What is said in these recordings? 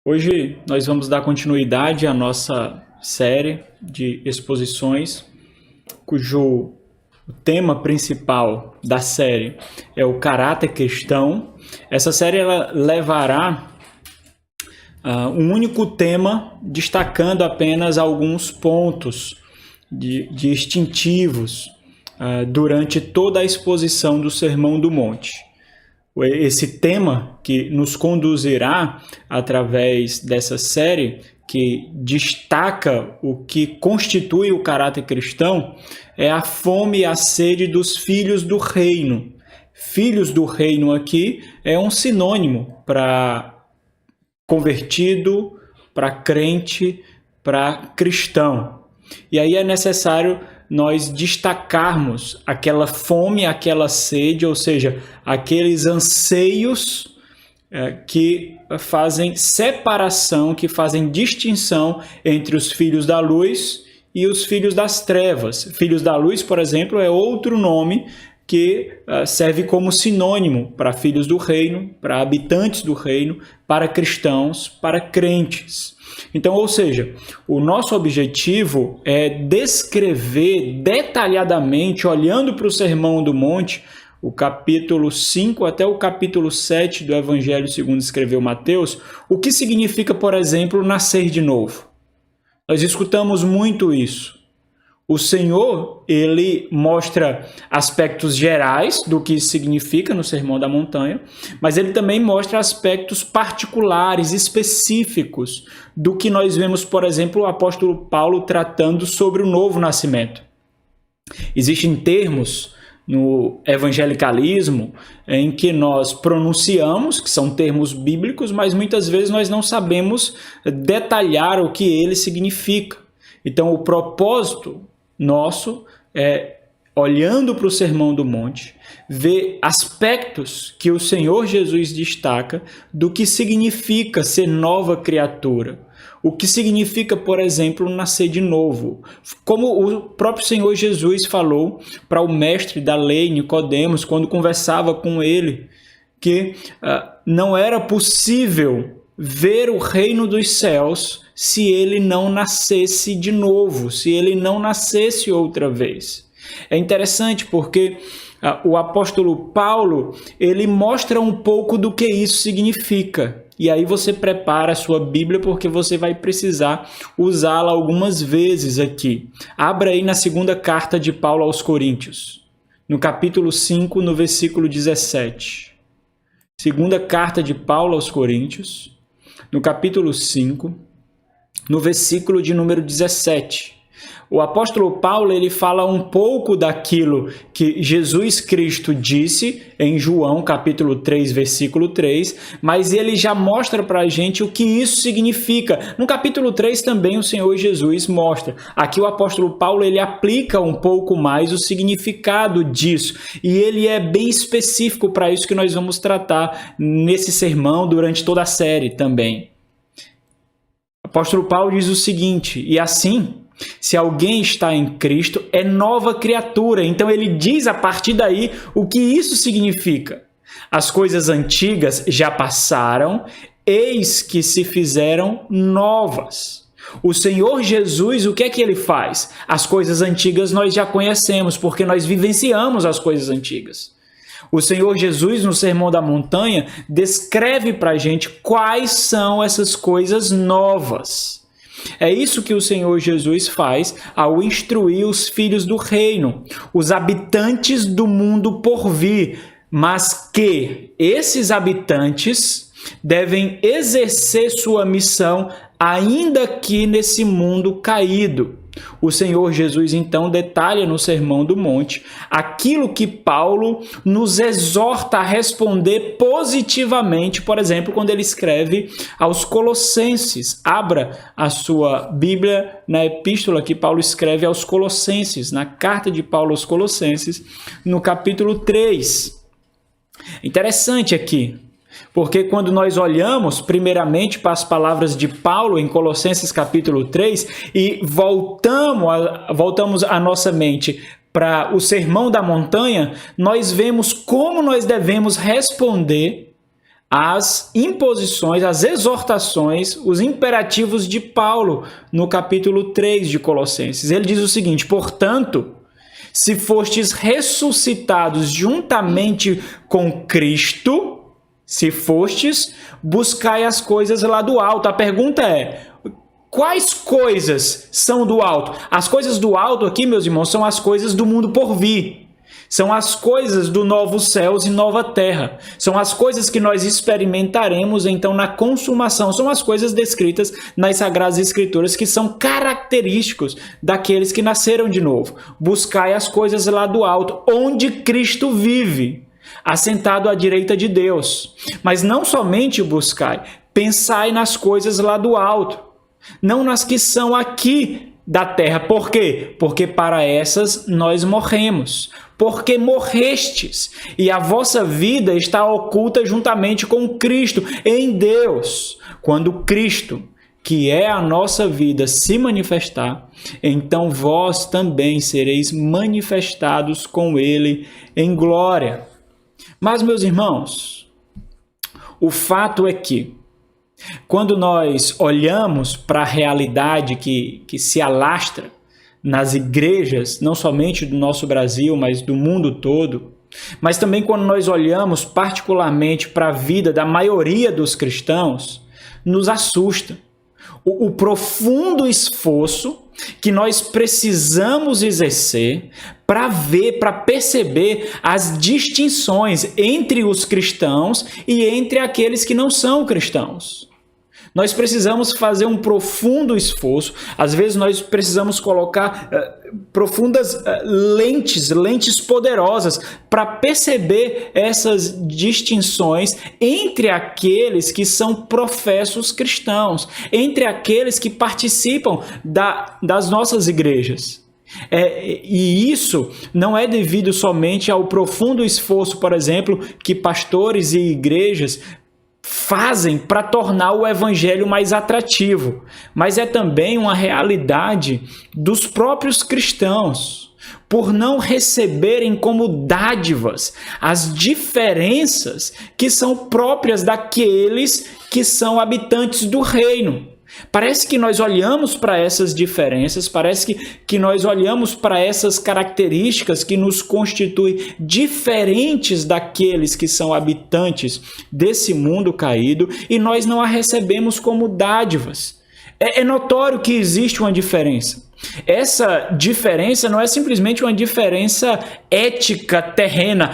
Hoje nós vamos dar continuidade à nossa série de exposições, cujo tema principal da série é o caráter cristão. Essa série ela levará um único tema, destacando apenas alguns pontos distintivos durante toda a exposição do Sermão do Monte. Esse tema que nos conduzirá através dessa série, que destaca o que constitui o caráter cristão, é a fome e a sede dos filhos do reino. Filhos do reino aqui é um sinônimo para convertido, para crente, para cristão. E aí é necessário nós destacarmos aquela fome, aquela sede, ou seja, aqueles anseios que fazem separação, que fazem distinção entre os filhos da luz e os filhos das trevas. Filhos da luz, por exemplo, é outro nome que serve como sinônimo para filhos do reino, para habitantes do reino, para cristãos, para crentes. Então, ou seja, o nosso objetivo é descrever detalhadamente, olhando para o Sermão do Monte, o capítulo 5 até o capítulo 7 do Evangelho segundo escreveu Mateus, o que significa, por exemplo, nascer de novo. Nós escutamos muito isso. O Senhor, ele mostra aspectos gerais do que isso significa no Sermão da Montanha, mas ele também mostra aspectos particulares, específicos, do que nós vemos, por exemplo, o apóstolo Paulo tratando sobre o novo nascimento. Existem termos no evangelicalismo em que nós pronunciamos, que são termos bíblicos, mas muitas vezes nós não sabemos detalhar o que ele significa. Então, o propósito nosso é, olhando para o Sermão do Monte, ver aspectos que o Senhor Jesus destaca do que significa ser nova criatura. O que significa, por exemplo, nascer de novo. Como o próprio Senhor Jesus falou para o mestre da lei, Nicodemos, quando conversava com ele, que não era possível ver o reino dos céus se ele não nascesse de novo, se ele não nascesse outra vez. É interessante porque o apóstolo Paulo, ele mostra um pouco do que isso significa. E aí você prepara a sua Bíblia porque você vai precisar usá-la algumas vezes aqui. Abra aí na segunda carta de Paulo aos Coríntios, no capítulo 5, no versículo 17. Segunda carta de Paulo aos Coríntios, no capítulo 5, no versículo de número 17. O apóstolo Paulo ele fala um pouco daquilo que Jesus Cristo disse em João, capítulo 3, versículo 3, mas ele já mostra para a gente o que isso significa. No capítulo 3 também o Senhor Jesus mostra. Aqui o apóstolo Paulo ele aplica um pouco mais o significado disso, e ele é bem específico para isso que nós vamos tratar nesse sermão durante toda a série também. O apóstolo Paulo diz o seguinte: e assim, se alguém está em Cristo, é nova criatura. Então ele diz a partir daí o que isso significa. As coisas antigas já passaram, eis que se fizeram novas. O Senhor Jesus, o que é que ele faz? As coisas antigas nós já conhecemos, porque nós vivenciamos as coisas antigas. O Senhor Jesus, no Sermão da Montanha, descreve para a gente quais são essas coisas novas. É isso que o Senhor Jesus faz ao instruir os filhos do reino, os habitantes do mundo por vir, mas que esses habitantes devem exercer sua missão ainda aqui nesse mundo caído. O Senhor Jesus, então, detalha no Sermão do Monte aquilo que Paulo nos exorta a responder positivamente, por exemplo, quando ele escreve aos Colossenses. Abra a sua Bíblia na epístola que Paulo escreve aos Colossenses, na carta de Paulo aos Colossenses, no capítulo 3. Interessante aqui, porque quando nós olhamos primeiramente para as palavras de Paulo em Colossenses capítulo 3 e voltamos a nossa mente para o Sermão da Montanha, nós vemos como nós devemos responder as imposições, as exortações, os imperativos de Paulo no capítulo 3 de Colossenses. Ele diz o seguinte: portanto, se fostes ressuscitados juntamente com Cristo, se fostes, buscai as coisas lá do alto. A pergunta é: quais coisas são do alto? As coisas do alto aqui, meus irmãos, são as coisas do mundo por vir. São as coisas do novo céus e nova terra. São as coisas que nós experimentaremos, então, na consumação. São as coisas descritas nas Sagradas Escrituras, que são característicos daqueles que nasceram de novo. Buscai as coisas lá do alto, onde Cristo vive, assentado à direita de Deus. Mas não somente buscai, pensai nas coisas lá do alto, não nas que são aqui da terra. Por quê? Porque para essas nós morremos. Porque morrestes, e a vossa vida está oculta juntamente com Cristo em Deus. Quando Cristo, que é a nossa vida, se manifestar, então vós também sereis manifestados com Ele em glória. Mas, meus irmãos, o fato é que, quando nós olhamos para a realidade que se alastra nas igrejas, não somente do nosso Brasil, mas do mundo todo, mas também quando nós olhamos particularmente para a vida da maioria dos cristãos, nos assusta o profundo esforço que nós precisamos exercer para ver, para perceber as distinções entre os cristãos e entre aqueles que não são cristãos. Nós precisamos fazer um profundo esforço. Às vezes nós precisamos colocar profundas lentes poderosas para perceber essas distinções entre aqueles que são professos cristãos, entre aqueles que participam das nossas igrejas. E isso não é devido somente ao profundo esforço, por exemplo, que pastores e igrejas fazem para tornar o evangelho mais atrativo, mas é também uma realidade dos próprios cristãos, por não receberem como dádivas as diferenças que são próprias daqueles que são habitantes do reino. Parece que nós olhamos para essas diferenças, parece que nós olhamos para essas características que nos constituem diferentes daqueles que são habitantes desse mundo caído e nós não a recebemos como dádivas. É notório que existe uma diferença. Essa diferença não é simplesmente uma diferença ética terrena.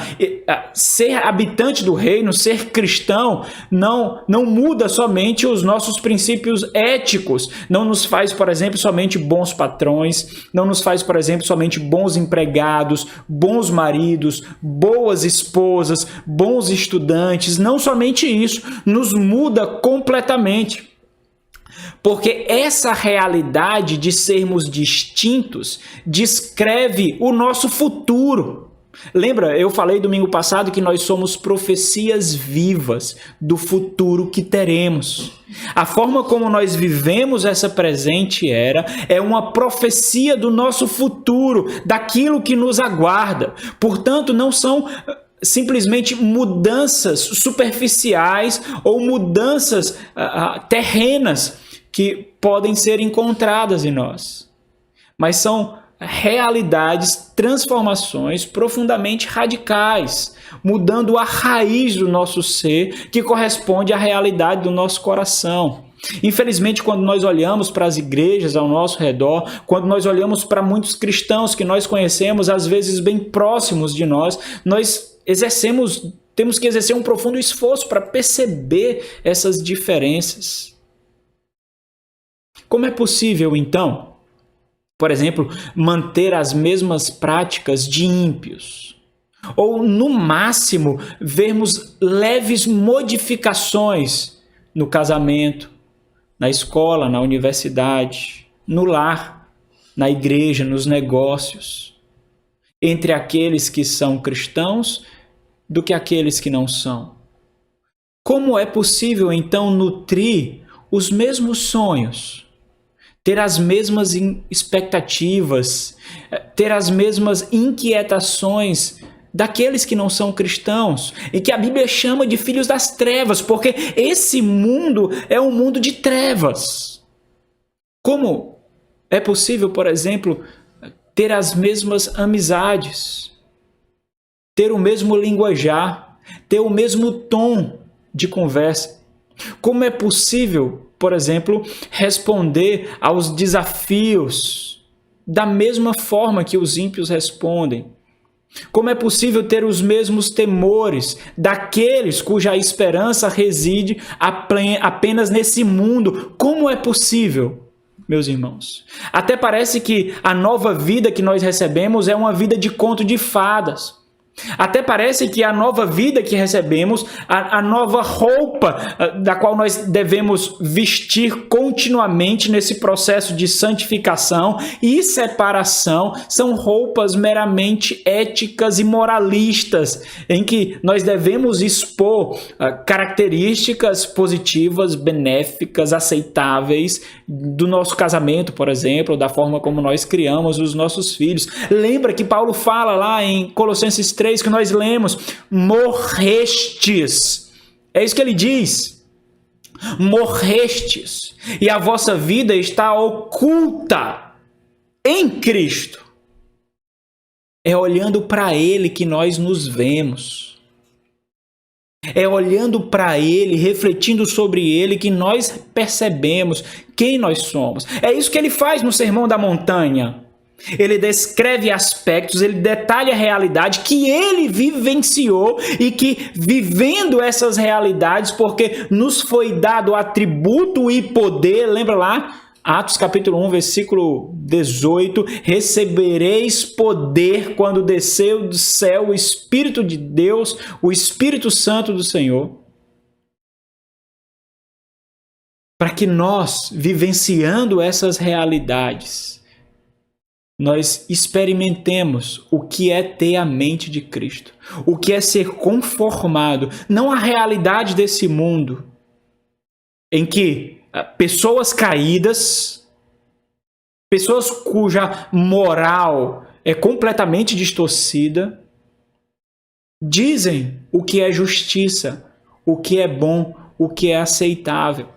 Ser habitante do reino, ser cristão, não muda somente os nossos princípios éticos. Não nos faz, por exemplo, somente bons patrões, não nos faz, por exemplo, somente bons empregados, bons maridos, boas esposas, bons estudantes. Não somente isso, nos muda completamente. Porque essa realidade de sermos distintos descreve o nosso futuro. Lembra, eu falei domingo passado que nós somos profecias vivas do futuro que teremos. A forma como nós vivemos essa presente era é uma profecia do nosso futuro, daquilo que nos aguarda. Portanto, não são simplesmente mudanças superficiais ou mudanças terrenas que podem ser encontradas em nós, mas são realidades, transformações profundamente radicais, mudando a raiz do nosso ser, que corresponde à realidade do nosso coração. Infelizmente, quando nós olhamos para as igrejas ao nosso redor, quando nós olhamos para muitos cristãos que nós conhecemos, às vezes bem próximos de nós temos que exercer um profundo esforço para perceber essas diferenças. Como é possível, então, por exemplo, manter as mesmas práticas de ímpios? Ou, no máximo, vermos leves modificações no casamento, na escola, na universidade, no lar, na igreja, nos negócios, entre aqueles que são cristãos do que aqueles que não são? Como é possível, então, nutrir os mesmos sonhos, ter as mesmas expectativas, ter as mesmas inquietações daqueles que não são cristãos, e que a Bíblia chama de filhos das trevas, porque esse mundo é um mundo de trevas. Como é possível, por exemplo, ter as mesmas amizades, ter o mesmo linguajar, ter o mesmo tom de conversa? Como é possível, por exemplo, responder aos desafios da mesma forma que os ímpios respondem? Como é possível ter os mesmos temores daqueles cuja esperança reside apenas nesse mundo? Como é possível, meus irmãos? Até parece que a nova vida que nós recebemos é uma vida de conto de fadas. Até parece que a nova vida que recebemos, a nova roupa da qual nós devemos vestir continuamente nesse processo de santificação e separação, são roupas meramente éticas e moralistas, em que nós devemos expor características positivas, benéficas, aceitáveis do nosso casamento, por exemplo, da forma como nós criamos os nossos filhos. Lembra que Paulo fala lá em Colossenses 3, que nós lemos, morrestes. É isso que ele diz. Morrestes. E a vossa vida está oculta em Cristo. É olhando para Ele que nós nos vemos. É olhando para Ele, refletindo sobre Ele, que nós percebemos quem nós somos. É isso que ele faz no Sermão da Montanha. Ele descreve aspectos, ele detalha a realidade que ele vivenciou e que, vivendo essas realidades, porque nos foi dado atributo e poder, lembra lá? Atos capítulo 1, versículo 18, recebereis poder quando desceu do céu o Espírito de Deus, o Espírito Santo do Senhor. Para que nós, vivenciando essas realidades, nós experimentemos o que é ter a mente de Cristo, o que é ser conformado, não à realidade desse mundo, em que pessoas caídas, pessoas cuja moral é completamente distorcida, dizem o que é justiça, o que é bom, o que é aceitável.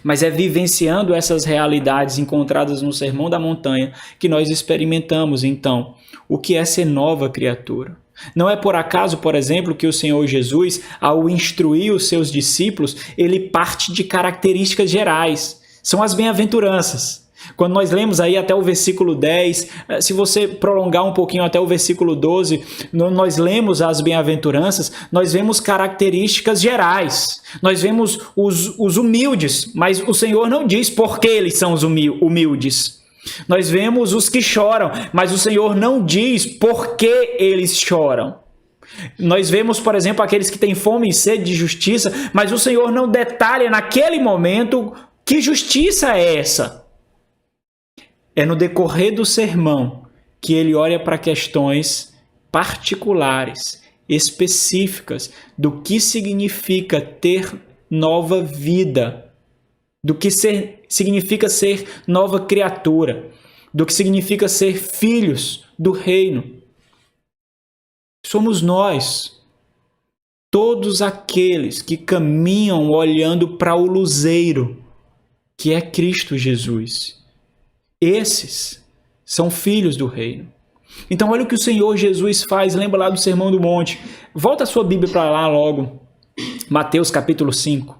Mas é vivenciando essas realidades encontradas no Sermão da Montanha que nós experimentamos, então, o que é ser nova criatura. Não é por acaso, por exemplo, que o Senhor Jesus, ao instruir os seus discípulos, ele parte de características gerais. São as bem-aventuranças. Quando nós lemos aí até o versículo 10, se você prolongar um pouquinho até o versículo 12, nós lemos as bem-aventuranças, nós vemos características gerais. Nós vemos os humildes, mas o Senhor não diz por que eles são os humildes. Nós vemos os que choram, mas o Senhor não diz por que eles choram. Nós vemos, por exemplo, aqueles que têm fome e sede de justiça, mas o Senhor não detalha naquele momento que justiça é essa. É no decorrer do sermão que ele olha para questões particulares, específicas, do que significa ter nova vida, do que significa ser nova criatura, do que significa ser filhos do reino. Somos nós, todos aqueles que caminham olhando para o luzeiro, que é Cristo Jesus. Esses são filhos do reino. Então olha o que o Senhor Jesus faz, lembra lá do Sermão do Monte. Volta a sua Bíblia para lá logo, Mateus capítulo 5.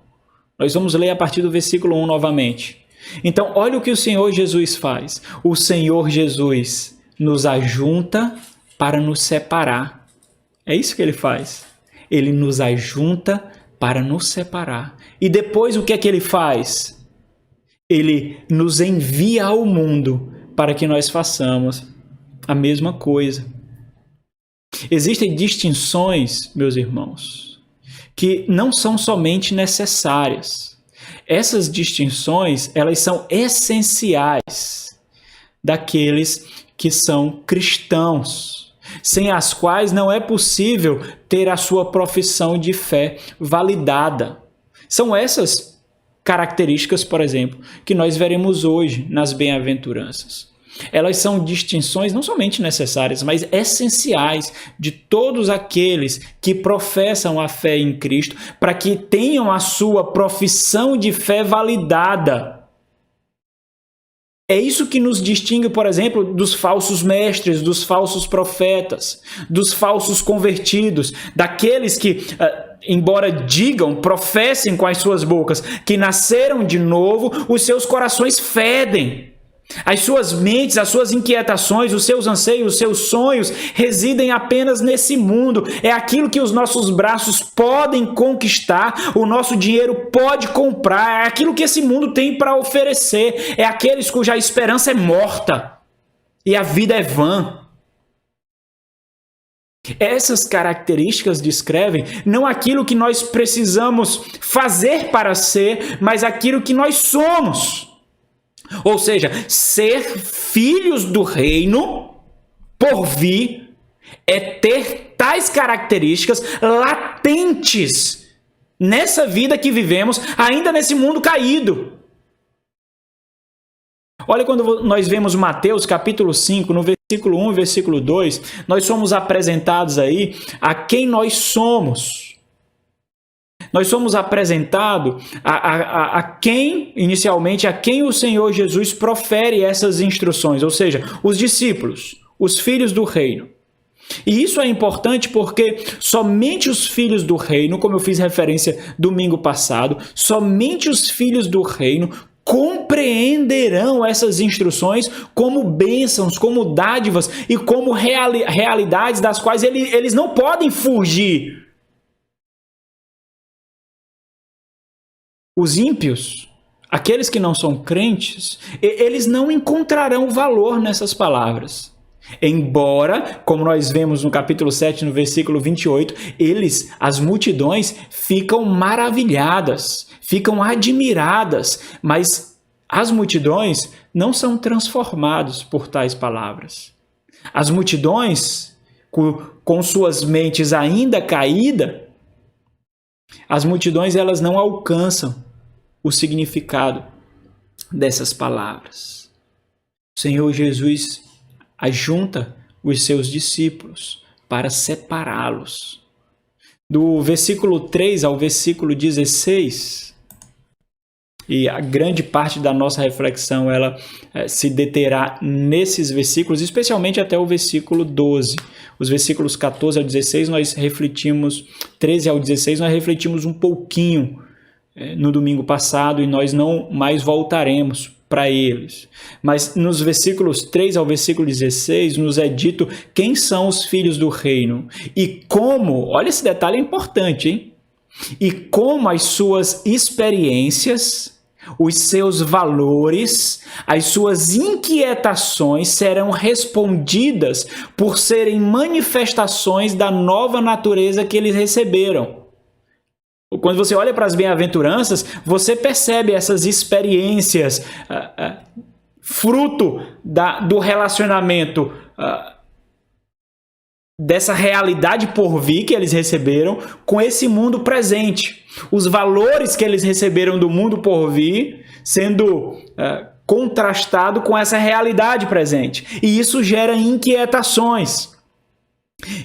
Nós vamos ler a partir do versículo 1 novamente. Então olha o que o Senhor Jesus faz. O Senhor Jesus nos ajunta para nos separar. É isso que ele faz. Ele nos ajunta para nos separar. E depois o que é que ele faz? Ele nos envia ao mundo para que nós façamos a mesma coisa. Existem distinções, meus irmãos, que não são somente necessárias. Essas distinções, elas são essenciais daqueles que são cristãos, sem as quais não é possível ter a sua profissão de fé validada. São essas características, por exemplo, que nós veremos hoje nas bem-aventuranças. Elas são distinções não somente necessárias, mas essenciais de todos aqueles que professam a fé em Cristo, para que tenham a sua profissão de fé validada. É isso que nos distingue, por exemplo, dos falsos mestres, dos falsos profetas, dos falsos convertidos, daqueles que, embora digam, professem com as suas bocas que nasceram de novo, os seus corações fedem. As suas mentes, as suas inquietações, os seus anseios, os seus sonhos residem apenas nesse mundo. É aquilo que os nossos braços podem conquistar, o nosso dinheiro pode comprar, é aquilo que esse mundo tem para oferecer. É aqueles cuja esperança é morta e a vida é vã. Essas características descrevem não aquilo que nós precisamos fazer para ser, mas aquilo que nós somos. Ou seja, ser filhos do reino, por vir, é ter tais características latentes nessa vida que vivemos, ainda nesse mundo caído. Olha, quando nós vemos Mateus capítulo 5, no versículo 1 e versículo 2, nós somos apresentados aí a quem nós somos. Nós somos apresentados a quem, inicialmente, a quem o Senhor Jesus profere essas instruções, ou seja, os discípulos, os filhos do reino. E isso é importante porque somente os filhos do reino, como eu fiz referência domingo passado, somente os filhos do reino compreenderão essas instruções como bênçãos, como dádivas e como realidades das quais eles não podem fugir. Os ímpios, aqueles que não são crentes, eles não encontrarão valor nessas palavras. Embora, como nós vemos no capítulo 7, no versículo 28, as multidões, ficam maravilhadas, ficam admiradas, mas as multidões não são transformadas por tais palavras. As multidões, com suas mentes ainda caídas, as multidões elas não alcançam o significado dessas palavras. O Senhor Jesus ajunta os seus discípulos para separá-los. Do versículo 3 ao versículo 16, e a grande parte da nossa reflexão ela se deterá nesses versículos, especialmente até o versículo 12. Os versículos 14 ao 16 nós refletimos, 13 ao 16 nós refletimos um pouquinho no domingo passado e nós não mais voltaremos para eles. Mas nos versículos 3 ao versículo 16 nos é dito quem são os filhos do reino e como, olha esse detalhe é importante, hein? E como as suas experiências, os seus valores, as suas inquietações serão respondidas por serem manifestações da nova natureza que eles receberam. Quando você olha para as bem-aventuranças, você percebe essas experiências fruto do relacionamento, dessa realidade por vir que eles receberam com esse mundo presente. Os valores que eles receberam do mundo por vir sendo contrastado com essa realidade presente. E isso gera inquietações.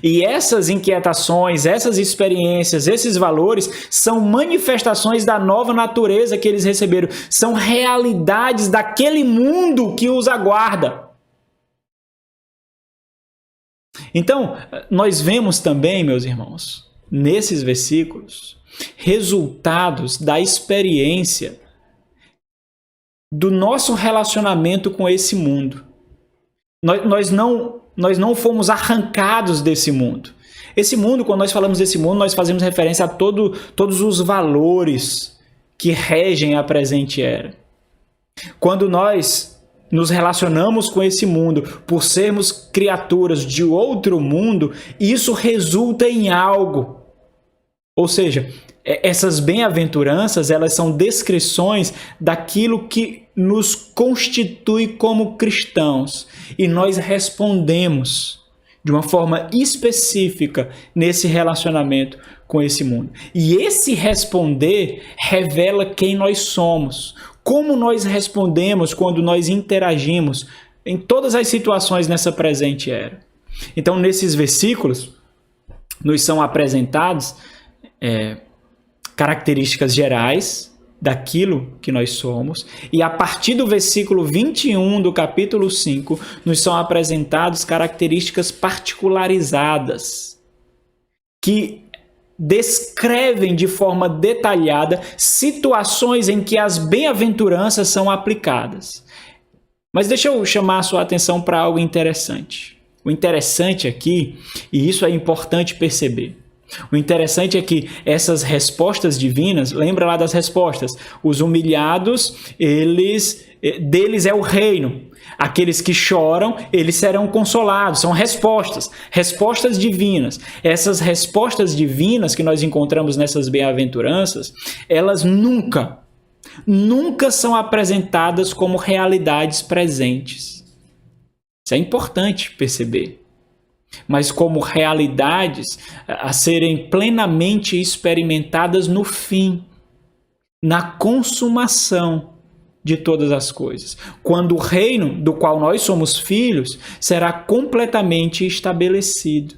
E essas inquietações, essas experiências, esses valores são manifestações da nova natureza que eles receberam. São realidades daquele mundo que os aguarda. Então, nós vemos também, meus irmãos, nesses versículos, resultados da experiência do nosso relacionamento com esse mundo. Nós não fomos arrancados desse mundo. Esse mundo, quando nós falamos desse mundo, nós fazemos referência a todos os valores que regem a presente era. Quando nós nos relacionamos com esse mundo por sermos criaturas de outro mundo, isso resulta em algo. Ou seja, essas bem-aventuranças, elas são descrições daquilo que nos constitui como cristãos. E nós respondemos de uma forma específica nesse relacionamento com esse mundo. E esse responder revela quem nós somos. Como nós respondemos quando nós interagimos em todas as situações nessa presente era. Então, nesses versículos, nos são apresentados características gerais daquilo que nós somos, e a partir do versículo 21 do capítulo 5, nos são apresentadas características particularizadas, que descrevem de forma detalhada situações em que as bem-aventuranças são aplicadas. Mas deixa eu chamar a sua atenção para algo interessante. O interessante aqui, e isso é importante perceber, o interessante é que essas respostas divinas, lembra lá das respostas, os humilhados, deles é o reino. Aqueles que choram, eles serão consolados. São respostas divinas. Essas respostas divinas que nós encontramos nessas bem-aventuranças, elas nunca são apresentadas como realidades presentes. Isso é importante perceber. Mas como realidades a serem plenamente experimentadas no fim, na consumação de todas as coisas, quando o reino do qual nós somos filhos será completamente estabelecido.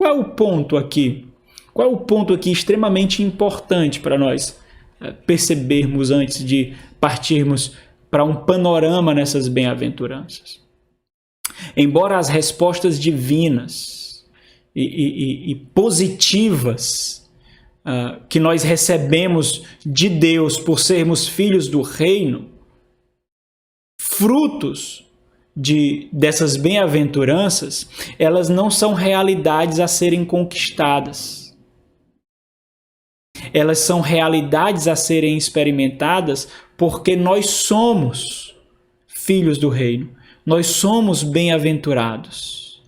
Qual é o ponto aqui? Qual é o ponto aqui extremamente importante para nós percebermos antes de partirmos para um panorama nessas bem-aventuranças? Embora as respostas divinas e positivas que nós recebemos de Deus por sermos filhos do reino, frutos dessas bem-aventuranças, elas não são realidades a serem conquistadas. Elas são realidades a serem experimentadas porque nós somos filhos do reino. Nós somos bem-aventurados,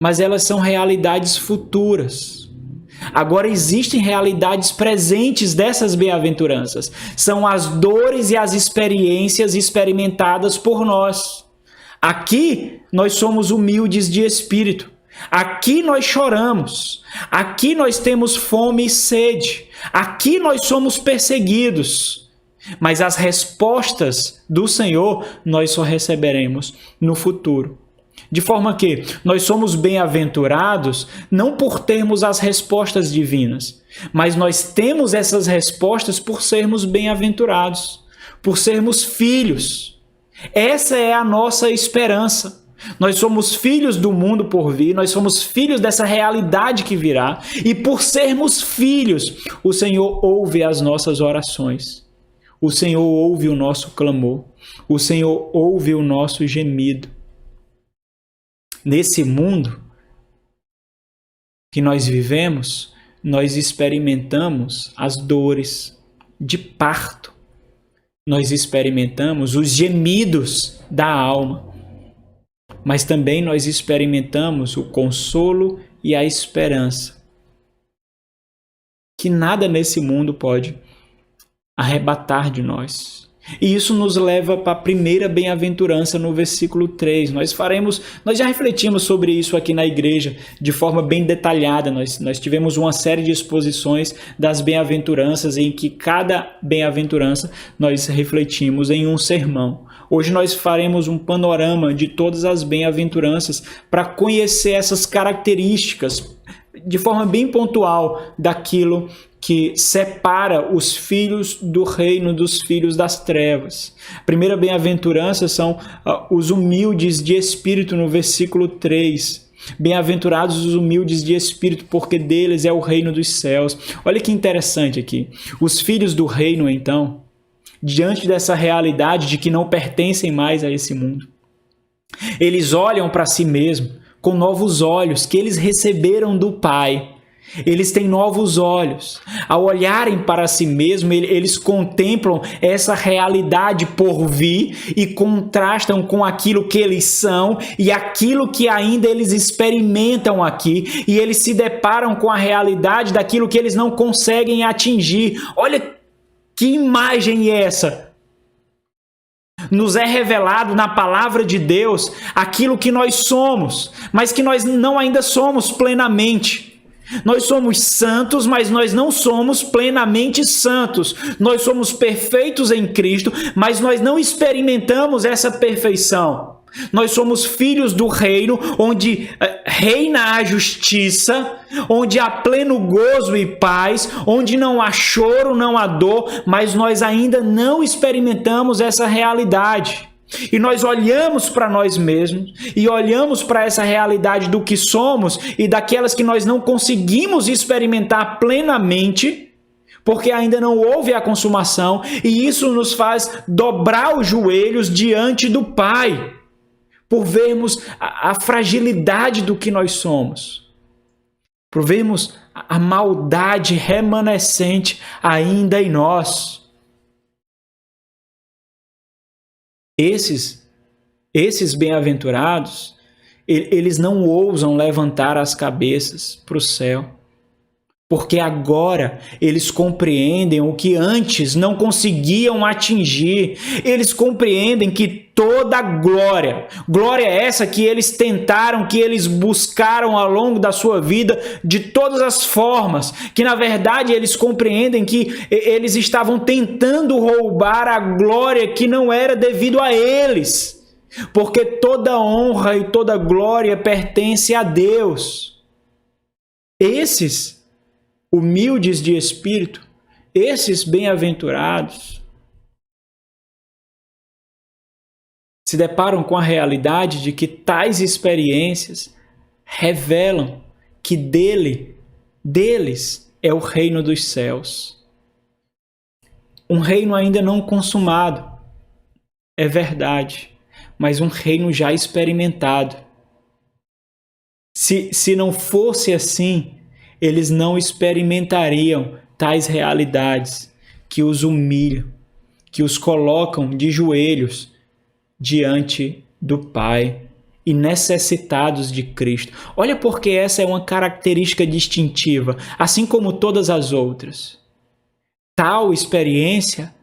mas elas são realidades futuras. Agora existem realidades presentes dessas bem-aventuranças. São as dores e as experiências experimentadas por nós. Aqui nós somos humildes de espírito. Aqui nós choramos. Aqui nós temos fome e sede. Aqui nós somos perseguidos. Mas as respostas do Senhor nós só receberemos no futuro. De forma que nós somos bem-aventurados não por termos as respostas divinas, mas nós temos essas respostas por sermos bem-aventurados, por sermos filhos. Essa é a nossa esperança. Nós somos filhos do mundo por vir, nós somos filhos dessa realidade que virá, e por sermos filhos, o Senhor ouve as nossas orações. O Senhor ouve o nosso clamor. O Senhor ouve o nosso gemido. Nesse mundo que nós vivemos, nós experimentamos as dores de parto. Nós experimentamos os gemidos da alma. Mas também nós experimentamos o consolo e a esperança. Que nada nesse mundo pode arrebatar de nós. E isso nos leva para a primeira bem-aventurança no versículo 3. Nós já refletimos sobre isso aqui na igreja de forma bem detalhada. Nós tivemos uma série de exposições das bem-aventuranças em que cada bem-aventurança nós refletimos em um sermão. Hoje nós faremos um panorama de todas as bem-aventuranças para conhecer essas características de forma bem pontual daquilo que separa os filhos do reino dos filhos das trevas. A primeira bem-aventurança são os humildes de espírito, no versículo 3. Bem-aventurados os humildes de espírito, porque deles é o reino dos céus. Olha que interessante aqui. Os filhos do reino, então, diante dessa realidade de que não pertencem mais a esse mundo, eles olham para si mesmos com novos olhos que eles receberam do Pai. Eles têm novos olhos. Ao olharem para si mesmos, eles contemplam essa realidade por vir e contrastam com aquilo que eles são e aquilo que ainda eles experimentam aqui. E eles se deparam com a realidade daquilo que eles não conseguem atingir. Olha que imagem é essa! Nos é revelado na palavra de Deus aquilo que nós somos, mas que nós não ainda somos plenamente. Nós somos santos, mas nós não somos plenamente santos. Nós somos perfeitos em Cristo, mas nós não experimentamos essa perfeição. Nós somos filhos do reino, onde reina a justiça, onde há pleno gozo e paz, onde não há choro, não há dor, mas nós ainda não experimentamos essa realidade. E nós olhamos para nós mesmos e olhamos para essa realidade do que somos e daquelas que nós não conseguimos experimentar plenamente, porque ainda não houve a consumação, e isso nos faz dobrar os joelhos diante do Pai, por vermos a fragilidade do que nós somos, por vermos a maldade remanescente ainda em nós. Esses bem-aventurados, eles não ousam levantar as cabeças para o céu, porque agora eles compreendem o que antes não conseguiam atingir. Eles compreendem que toda glória essa que eles tentaram, que eles buscaram ao longo da sua vida de todas as formas, que na verdade eles compreendem que eles estavam tentando roubar a glória que não era devido a eles, porque toda honra e toda glória pertence a Deus. Esses humildes de espírito, esses bem-aventurados, se deparam com a realidade de que tais experiências revelam que deles é o reino dos céus. Um reino ainda não consumado, é verdade, mas um reino já experimentado. Se não fosse assim, eles não experimentariam tais realidades que os humilham, que os colocam de joelhos diante do Pai e necessitados de Cristo. Olha, porque essa é uma característica distintiva, assim como todas as outras. Tal experiência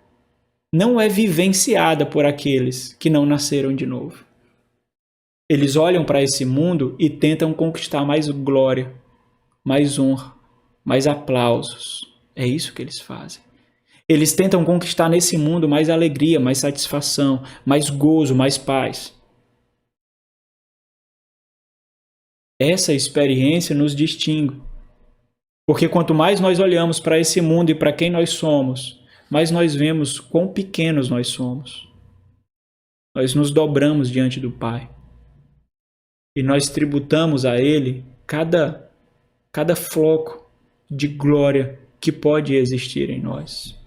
não é vivenciada por aqueles que não nasceram de novo. Eles olham para esse mundo e tentam conquistar mais glória, mais honra, mais aplausos. É isso que eles fazem. Eles tentam conquistar nesse mundo mais alegria, mais satisfação, mais gozo, mais paz. Essa experiência nos distingue. Porque quanto mais nós olhamos para esse mundo e para quem nós somos, mais nós vemos quão pequenos nós somos. Nós nos dobramos diante do Pai. E nós tributamos a Ele cada floco de glória que pode existir em nós.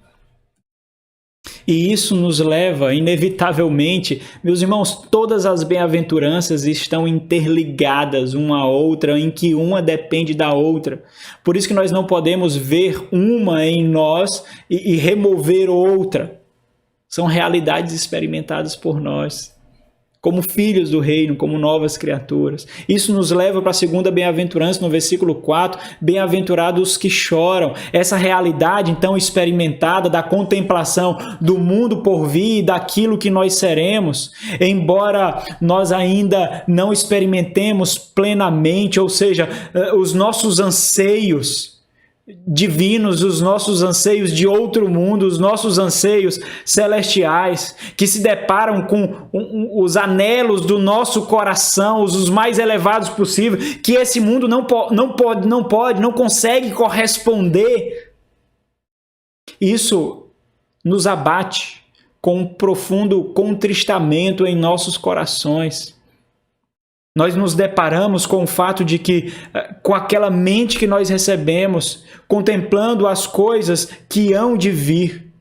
E isso nos leva, inevitavelmente, meus irmãos, todas as bem-aventuranças estão interligadas uma à outra, em que uma depende da outra. Por isso que nós não podemos ver uma em nós e remover outra. São realidades experimentadas por nós, como filhos do reino, como novas criaturas. Isso nos leva para a segunda bem-aventurança, no versículo 4, bem-aventurados os que choram. Essa realidade, então, experimentada da contemplação do mundo por vir e daquilo que nós seremos, embora nós ainda não experimentemos plenamente, ou seja, os nossos anseios divinos, os nossos anseios de outro mundo, os nossos anseios celestiais, que se deparam com os anelos do nosso coração, os mais elevados possíveis, que esse mundo não consegue corresponder. Isso nos abate com um profundo contristamento em nossos corações. Nós nos deparamos com o fato de que, com aquela mente que nós recebemos, contemplando as coisas que hão de vir,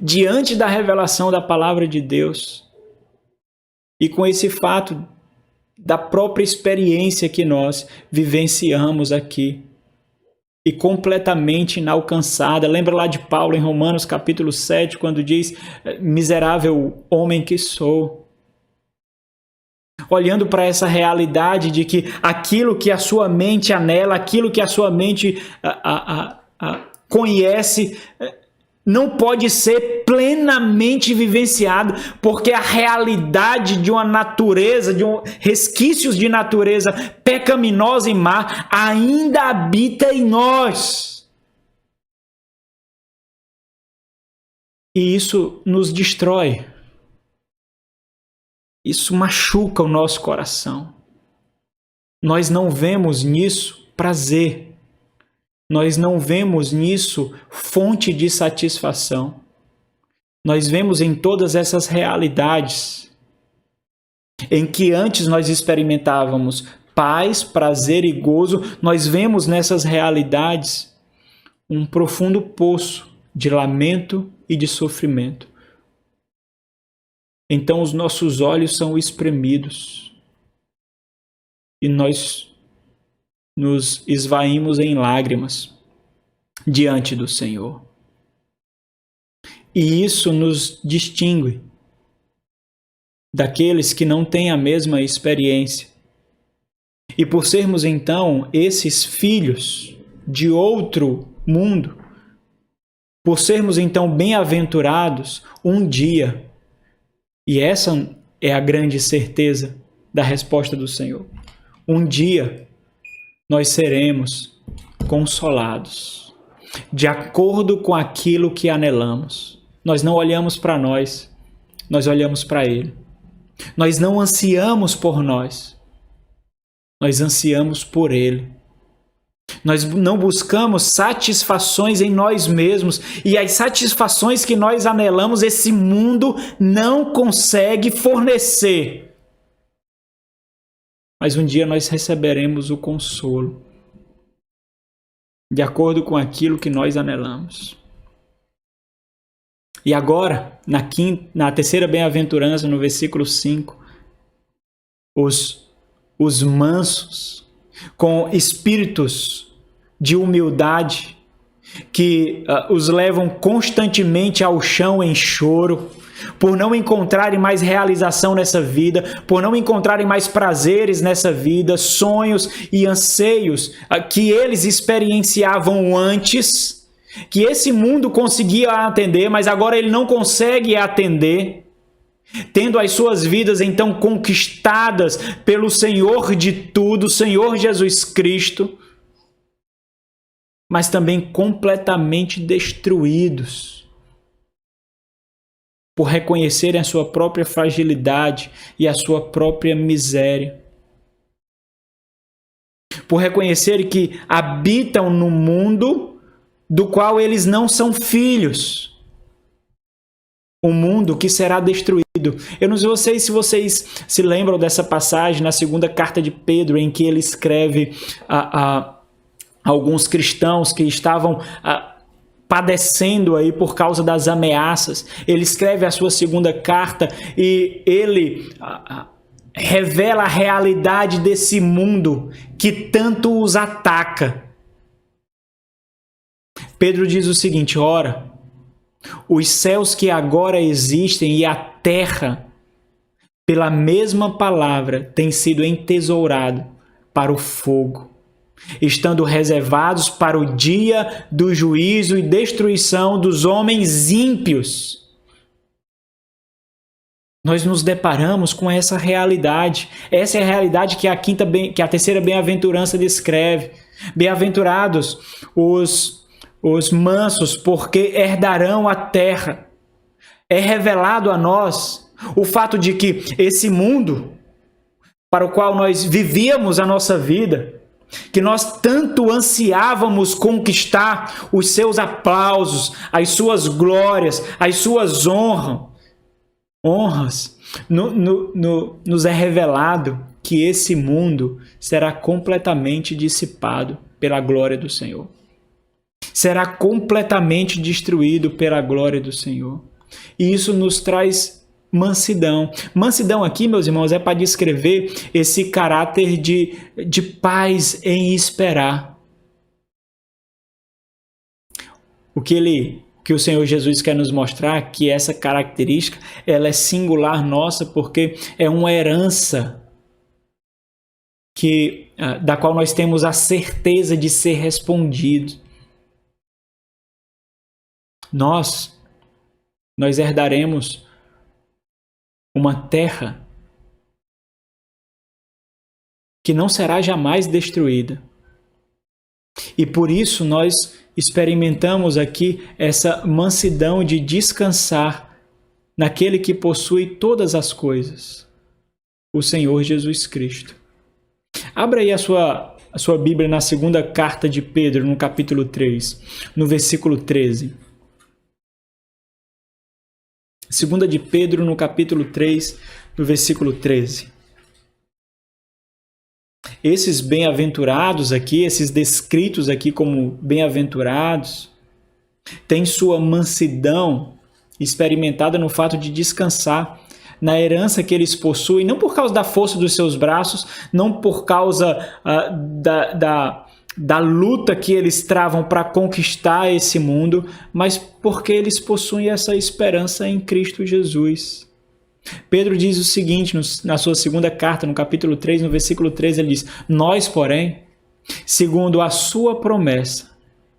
diante da revelação da palavra de Deus, e com esse fato da própria experiência que nós vivenciamos aqui, e completamente inalcançada. Lembra lá de Paulo em Romanos capítulo 7, quando diz, miserável homem que sou. Olhando para essa realidade de que aquilo que a sua mente anela, aquilo que a sua mente conhece, não pode ser plenamente vivenciado, porque a realidade de uma natureza, resquícios de natureza pecaminosa e má ainda habita em nós. E isso nos destrói. Isso machuca o nosso coração. Nós não vemos nisso prazer. Nós não vemos nisso fonte de satisfação. Nós vemos em todas essas realidades em que antes nós experimentávamos paz, prazer e gozo, nós vemos nessas realidades um profundo poço de lamento e de sofrimento. Então os nossos olhos são espremidos e nós nos esvaímos em lágrimas diante do Senhor. E isso nos distingue daqueles que não têm a mesma experiência. E por sermos então esses filhos de outro mundo, por sermos então bem-aventurados, um dia, e essa é a grande certeza da resposta do Senhor, um dia nós seremos consolados, de acordo com aquilo que anelamos. Nós não olhamos para nós, nós olhamos para Ele. Nós não ansiamos por nós ansiamos por Ele. Nós não buscamos satisfações em nós mesmos, e as satisfações que nós anelamos, esse mundo não consegue fornecer. Mas um dia nós receberemos o consolo, de acordo com aquilo que nós anelamos. E agora, na terceira bem-aventurança, no versículo 5, os mansos, com espíritos de humildade, que os levam constantemente ao chão em choro, por não encontrarem mais realização nessa vida, por não encontrarem mais prazeres nessa vida, sonhos e anseios que eles experienciavam antes, que esse mundo conseguia atender, mas agora ele não consegue atender, tendo as suas vidas então conquistadas pelo Senhor de tudo, Senhor Jesus Cristo, mas também completamente destruídos por reconhecerem a sua própria fragilidade e a sua própria miséria, por reconhecerem que habitam no mundo do qual eles não são filhos, um mundo que será destruído. Eu não sei se vocês se lembram dessa passagem na segunda carta de Pedro, em que ele escreve a alguns cristãos que estavam padecendo aí por causa das ameaças. Ele escreve a sua segunda carta e ele revela a realidade desse mundo que tanto os ataca. Pedro diz o seguinte: ora, os céus que agora existem e a terra, pela mesma palavra, têm sido entesourados para o fogo, estando reservados para o dia do juízo e destruição dos homens ímpios. Nós nos deparamos com essa realidade. Essa é a realidade que a terceira bem-aventurança descreve. Bem-aventurados os mansos, porque herdarão a terra. É revelado a nós o fato de que esse mundo para o qual nós vivíamos a nossa vida, que nós tanto ansiávamos conquistar os seus aplausos, as suas glórias, as suas honras, nos é revelado que esse mundo será completamente dissipado pela glória do Senhor. Será completamente destruído pela glória do Senhor. E isso nos traz mansidão. Mansidão aqui, meus irmãos, é para descrever esse caráter de paz em esperar. O que o Senhor Jesus quer nos mostrar, que essa característica ela é singular nossa, porque é uma herança da qual nós temos a certeza de ser respondido. nós herdaremos uma terra que não será jamais destruída. E por isso nós experimentamos aqui essa mansidão de descansar naquele que possui todas as coisas, o Senhor Jesus Cristo. Abra aí a sua Bíblia na segunda carta de Pedro, no capítulo 3, no versículo 13. Segunda de Pedro, no capítulo 3, no versículo 13. Esses bem-aventurados aqui, esses descritos aqui como bem-aventurados, têm sua mansidão experimentada no fato de descansar na herança que eles possuem, não por causa da força dos seus braços, não por causa da luta que eles travam para conquistar esse mundo, mas porque eles possuem essa esperança em Cristo Jesus. Pedro diz o seguinte na sua segunda carta, no capítulo 3, no versículo 13, ele diz: nós, porém, segundo a sua promessa,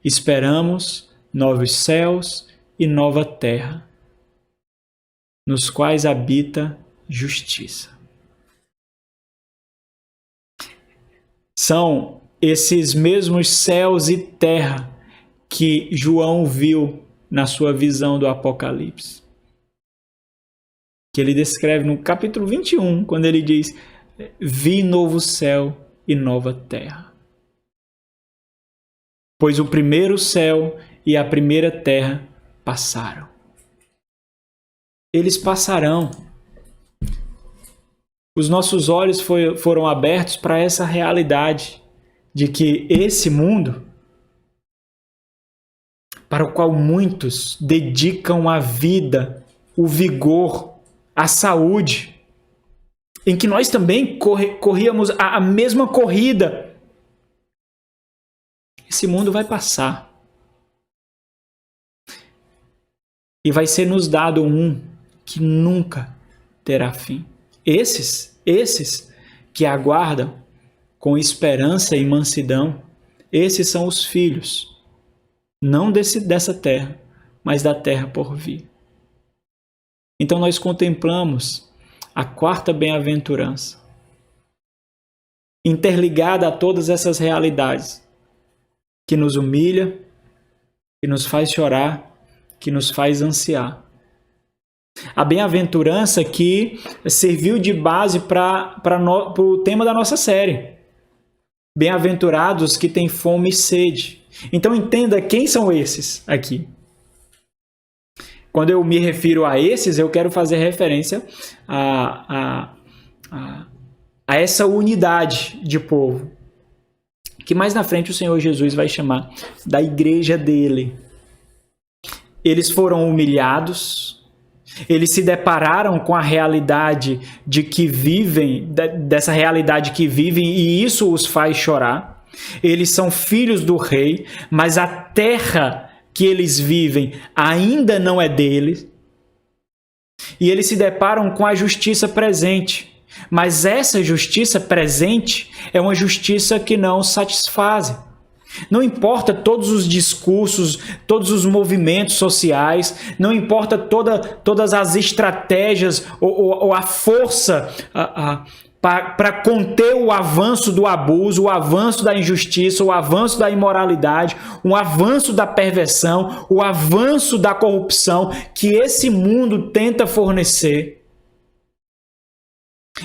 esperamos novos céus e nova terra, nos quais habita justiça. São esses mesmos céus e terra que João viu na sua visão do Apocalipse, que ele descreve no capítulo 21, quando ele diz: vi novo céu e nova terra. Pois o primeiro céu e a primeira terra passaram. Eles passarão. Os nossos olhos foram abertos para essa realidade de que esse mundo, para o qual muitos dedicam a vida, o vigor, a saúde, em que nós também corríamos a mesma corrida, esse mundo vai passar. E vai ser nos dado um que nunca terá fim. Esses que aguardam com esperança e mansidão, esses são os filhos, não dessa terra, mas da terra por vir. Então nós contemplamos a quarta bem-aventurança, interligada a todas essas realidades, que nos humilha, que nos faz chorar, que nos faz ansiar. A bem-aventurança que serviu de base para o tema da nossa série. Bem-aventurados que têm fome e sede. Então entenda quem são esses aqui. Quando eu me refiro a esses, eu quero fazer referência a essa unidade de povo, que mais na frente o Senhor Jesus vai chamar da igreja dele. Eles foram humilhados, eles se depararam com a realidade de que vivem, dessa realidade que vivem, e isso os faz chorar. Eles são filhos do rei, mas a terra que eles vivem ainda não é deles. E eles se deparam com a justiça presente, mas essa justiça presente é uma justiça que não satisfaz. Não importa todos os discursos, todos os movimentos sociais, não importa todas as estratégias ou a força para conter o avanço do abuso, o avanço da injustiça, o avanço da imoralidade, o avanço da perversão, o avanço da corrupção que esse mundo tenta fornecer.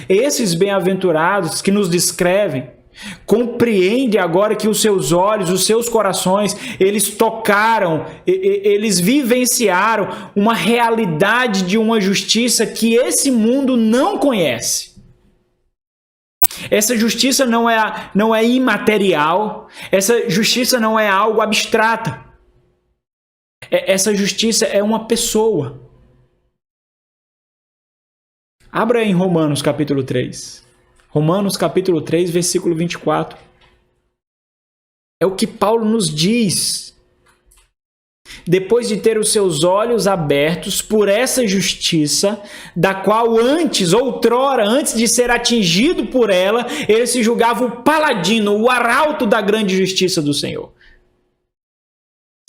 Esses bem-aventurados que nos descrevem, compreende agora que os seus olhos, os seus corações, eles tocaram, eles vivenciaram uma realidade de uma justiça que esse mundo não conhece. Essa justiça não é imaterial, essa justiça não é algo abstrato. Essa justiça é uma pessoa. Abra em Romanos capítulo 3. Romanos capítulo 3, versículo 24. É o que Paulo nos diz. Depois de ter os seus olhos abertos por essa justiça, da qual outrora, antes de ser atingido por ela, ele se julgava o paladino, o arauto da grande justiça do Senhor.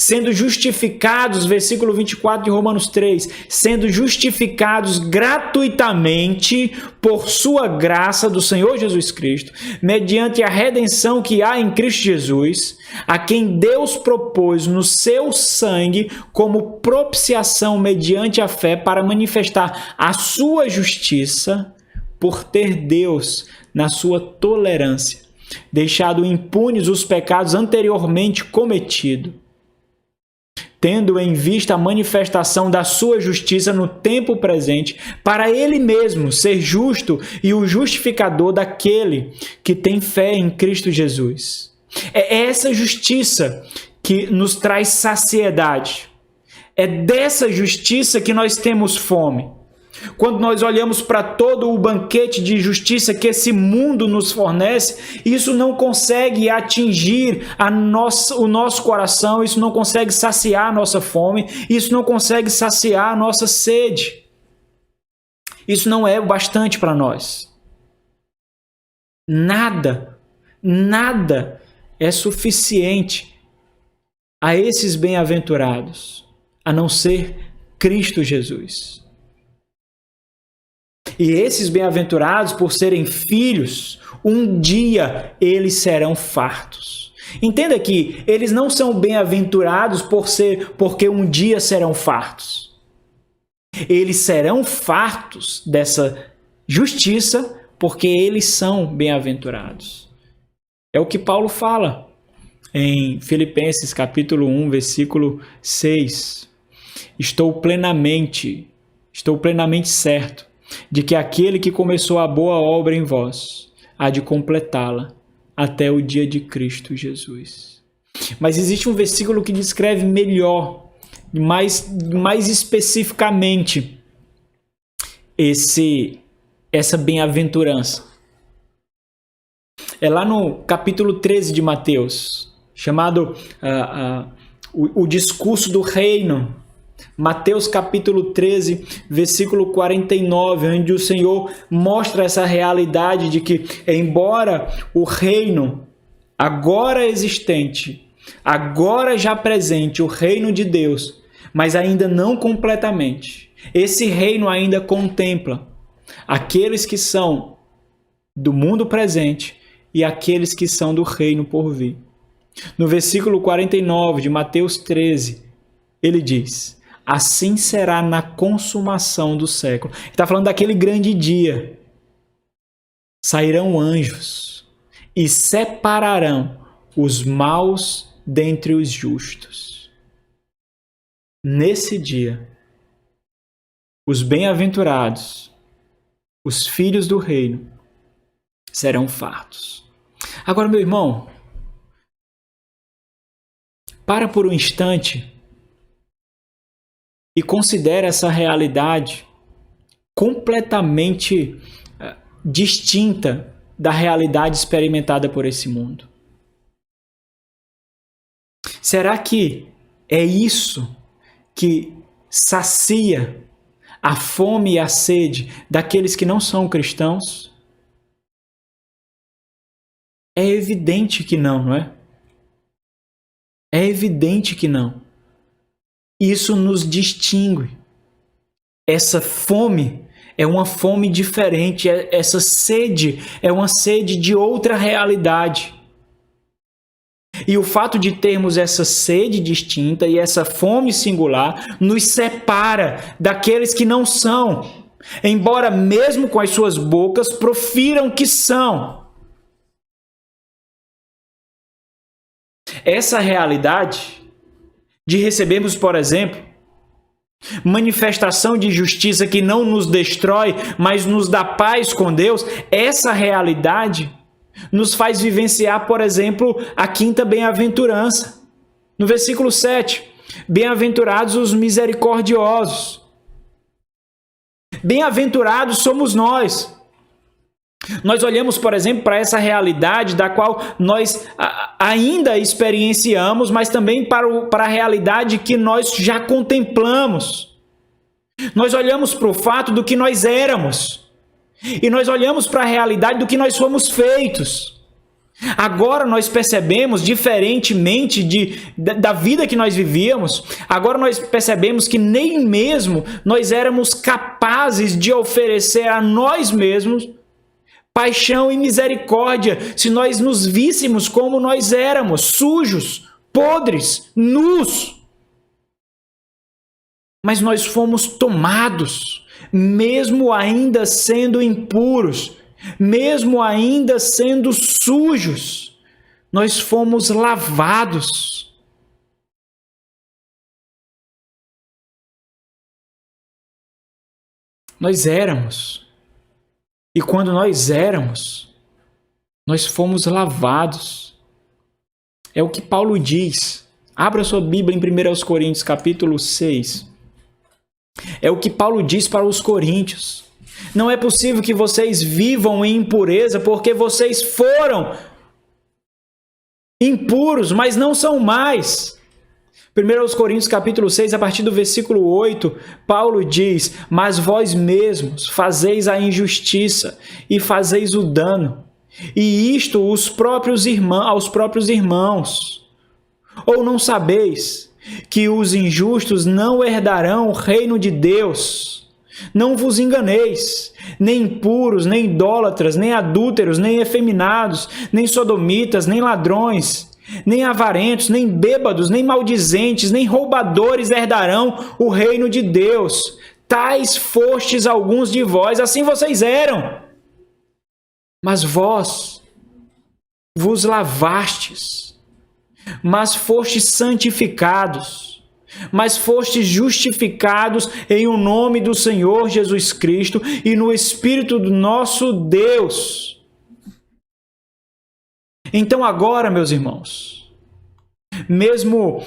sendo justificados, versículo 24 de Romanos 3, sendo justificados gratuitamente por sua graça do Senhor Jesus Cristo, mediante a redenção que há em Cristo Jesus, a quem Deus propôs no seu sangue como propiciação mediante a fé para manifestar a sua justiça, por ter Deus, na sua tolerância, deixado impunes os pecados anteriormente cometidos, tendo em vista a manifestação da sua justiça no tempo presente, para ele mesmo ser justo e o justificador daquele que tem fé em Cristo Jesus. É essa justiça que nos traz saciedade. É dessa justiça que nós temos fome. Quando nós olhamos para todo o banquete de justiça que esse mundo nos fornece, isso não consegue atingir o nosso coração, isso não consegue saciar a nossa fome, isso não consegue saciar a nossa sede. Isso não é o bastante para nós. Nada é suficiente a esses bem-aventurados, a não ser Cristo Jesus. E esses bem-aventurados, por serem filhos, um dia eles serão fartos. Entenda que eles não são bem-aventurados porque um dia serão fartos. Eles serão fartos dessa justiça porque eles são bem-aventurados. É o que Paulo fala em Filipenses capítulo 1, versículo 6. Estou plenamente certo de que aquele que começou a boa obra em vós há de completá-la até o dia de Cristo Jesus. Mas existe um versículo que descreve melhor, mais especificamente, essa bem-aventurança. É lá no capítulo 13 de Mateus, chamado o discurso do reino. Mateus capítulo 13, versículo 49, onde o Senhor mostra essa realidade de que, embora o reino agora existente, agora já presente, o reino de Deus, mas ainda não completamente, esse reino ainda contempla aqueles que são do mundo presente e aqueles que são do reino por vir. No versículo 49 de Mateus 13, ele diz: assim será na consumação do século. Ele está falando daquele grande dia. Sairão anjos e separarão os maus dentre os justos. Nesse dia, os bem-aventurados, os filhos do reino, serão fartos. Agora, meu irmão, para por um instante e considera essa realidade completamente distinta da realidade experimentada por esse mundo. Será que é isso que sacia a fome e a sede daqueles que não são cristãos? É evidente que não, não é? É evidente que não. Isso nos distingue. Essa fome é uma fome diferente. Essa sede é uma sede de outra realidade. E o fato de termos essa sede distinta e essa fome singular nos separa daqueles que não são, embora mesmo com as suas bocas profiram que são. Essa realidade de recebermos, por exemplo, manifestação de justiça que não nos destrói, mas nos dá paz com Deus, essa realidade nos faz vivenciar, por exemplo, a quinta bem-aventurança. No versículo 7, bem-aventurados os misericordiosos. Bem-aventurados somos nós. Nós olhamos, por exemplo, para essa realidade da qual nós ainda experienciamos, mas também para a realidade que nós já contemplamos. Nós olhamos para o fato do que nós éramos. E nós olhamos para a realidade do que nós fomos feitos. Agora nós percebemos, diferentemente da vida que nós vivíamos, agora nós percebemos que nem mesmo nós éramos capazes de oferecer a nós mesmos paixão e misericórdia se nós nos víssemos como nós éramos, sujos, podres, nus. Mas nós fomos tomados, mesmo ainda sendo impuros, mesmo ainda sendo sujos, nós fomos lavados. Nós éramos. E quando nós éramos, nós fomos lavados. É o que Paulo diz. Abra sua Bíblia em 1 Coríntios, capítulo 6. É o que Paulo diz para os coríntios. Não é possível que vocês vivam em impureza porque vocês foram impuros, mas não são mais. 1 Coríntios capítulo 6, a partir do versículo 8, Paulo diz: mas vós mesmos fazeis a injustiça e fazeis o dano, e isto aos próprios irmãos. Ou não sabeis que os injustos não herdarão o reino de Deus? Não vos enganeis, nem impuros, nem idólatras, nem adúlteros, nem efeminados, nem sodomitas, nem ladrões, nem avarentos, nem bêbados, nem maldizentes, nem roubadores herdarão o reino de Deus. Tais fostes alguns de vós, assim vocês eram. Mas vós vos lavastes, mas fostes santificados, mas fostes justificados em o nome do Senhor Jesus Cristo e no Espírito do nosso Deus. Então agora, meus irmãos, mesmo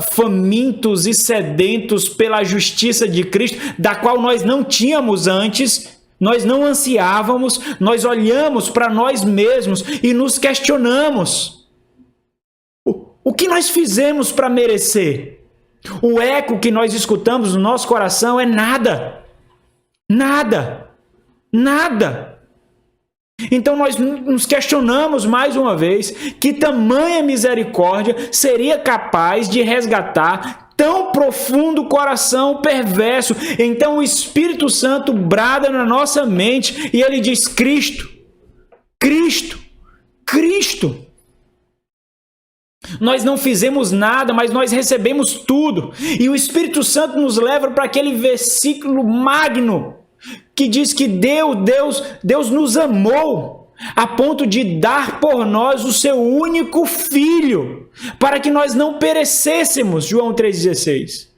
famintos e sedentos pela justiça de Cristo, da qual nós não tínhamos antes, nós não ansiávamos, nós olhamos para nós mesmos e nos questionamos. O que nós fizemos para merecer? O eco que nós escutamos no nosso coração é nada. Nada. Nada. Então nós nos questionamos mais uma vez que tamanha misericórdia seria capaz de resgatar tão profundo coração perverso. Então o Espírito Santo brada na nossa mente e ele diz: Cristo, Cristo, Cristo. Nós não fizemos nada, mas nós recebemos tudo. E o Espírito Santo nos leva para aquele versículo magno que diz que Deus nos amou a ponto de dar por nós o seu único Filho, para que nós não perecêssemos. João 3,16.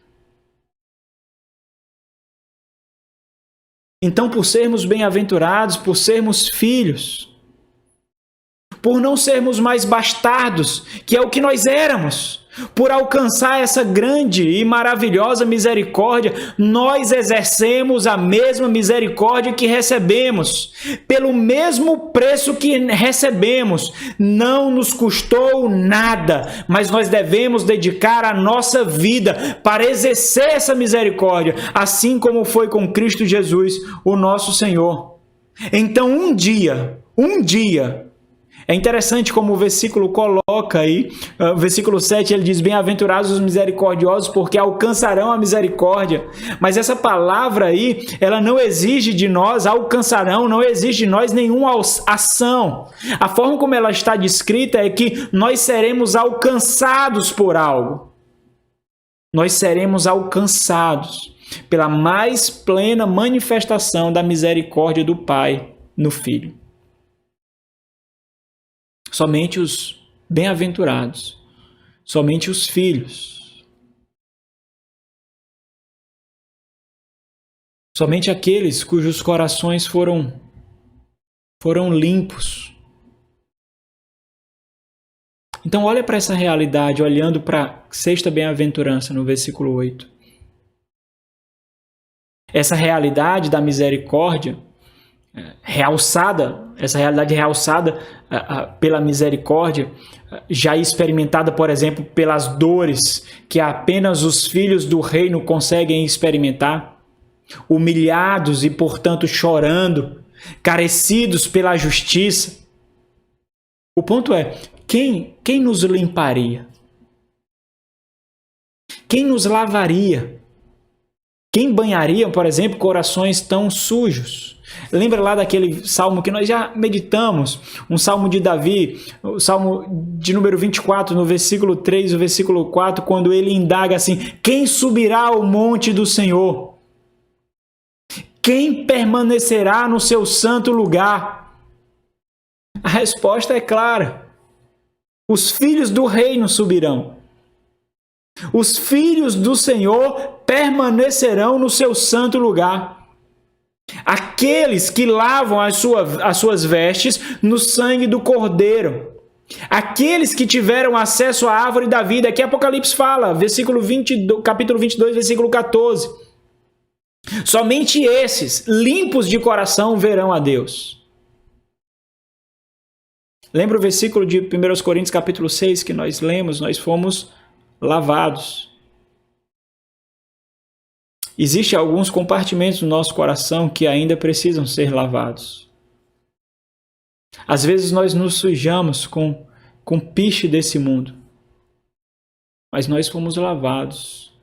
Então, por sermos bem-aventurados, por sermos filhos, por não sermos mais bastardos, que é o que nós éramos, por alcançar essa grande e maravilhosa misericórdia, nós exercemos a mesma misericórdia que recebemos. Pelo mesmo preço que recebemos, não nos custou nada, mas nós devemos dedicar a nossa vida para exercer essa misericórdia, assim como foi com Cristo Jesus, o nosso Senhor. Então, um dia, é interessante como o versículo coloca aí, o versículo 7, ele diz: bem-aventurados os misericordiosos, porque alcançarão a misericórdia. Mas essa palavra aí, ela não exige de nós alcançarão, não exige de nós nenhuma ação. A forma como ela está descrita é que nós seremos alcançados por algo. Nós seremos alcançados pela mais plena manifestação da misericórdia do Pai no Filho. Somente os bem-aventurados, somente os filhos, somente aqueles cujos corações foram limpos. Então olha para essa realidade, olhando para a sexta bem-aventurança no versículo 8. Essa realidade da misericórdia realçada, essa realidade realçada pela misericórdia, já experimentada, por exemplo, pelas dores que apenas os filhos do reino conseguem experimentar, humilhados e, portanto, chorando, carecidos pela justiça. O ponto é, quem nos limparia? Quem nos lavaria? Quem banharia, por exemplo, corações tão sujos? Lembra lá daquele salmo que nós já meditamos, um salmo de Davi, o salmo de número 24, no versículo 3, o versículo 4, quando ele indaga assim: quem subirá ao monte do Senhor? Quem permanecerá no seu santo lugar? A resposta é clara: os filhos do reino subirão. Os filhos do Senhor permanecerão no seu santo lugar. Aqueles que lavam as suas vestes no sangue do Cordeiro. Aqueles que tiveram acesso à árvore da vida. Aqui Apocalipse fala, capítulo 22, versículo 14. Somente esses, limpos de coração, verão a Deus. Lembra o versículo de 1 Coríntios capítulo 6 que nós lemos? Nós fomos lavados. Existem alguns compartimentos do nosso coração que ainda precisam ser lavados. Às vezes nós nos sujamos com piche desse mundo, mas nós fomos lavados.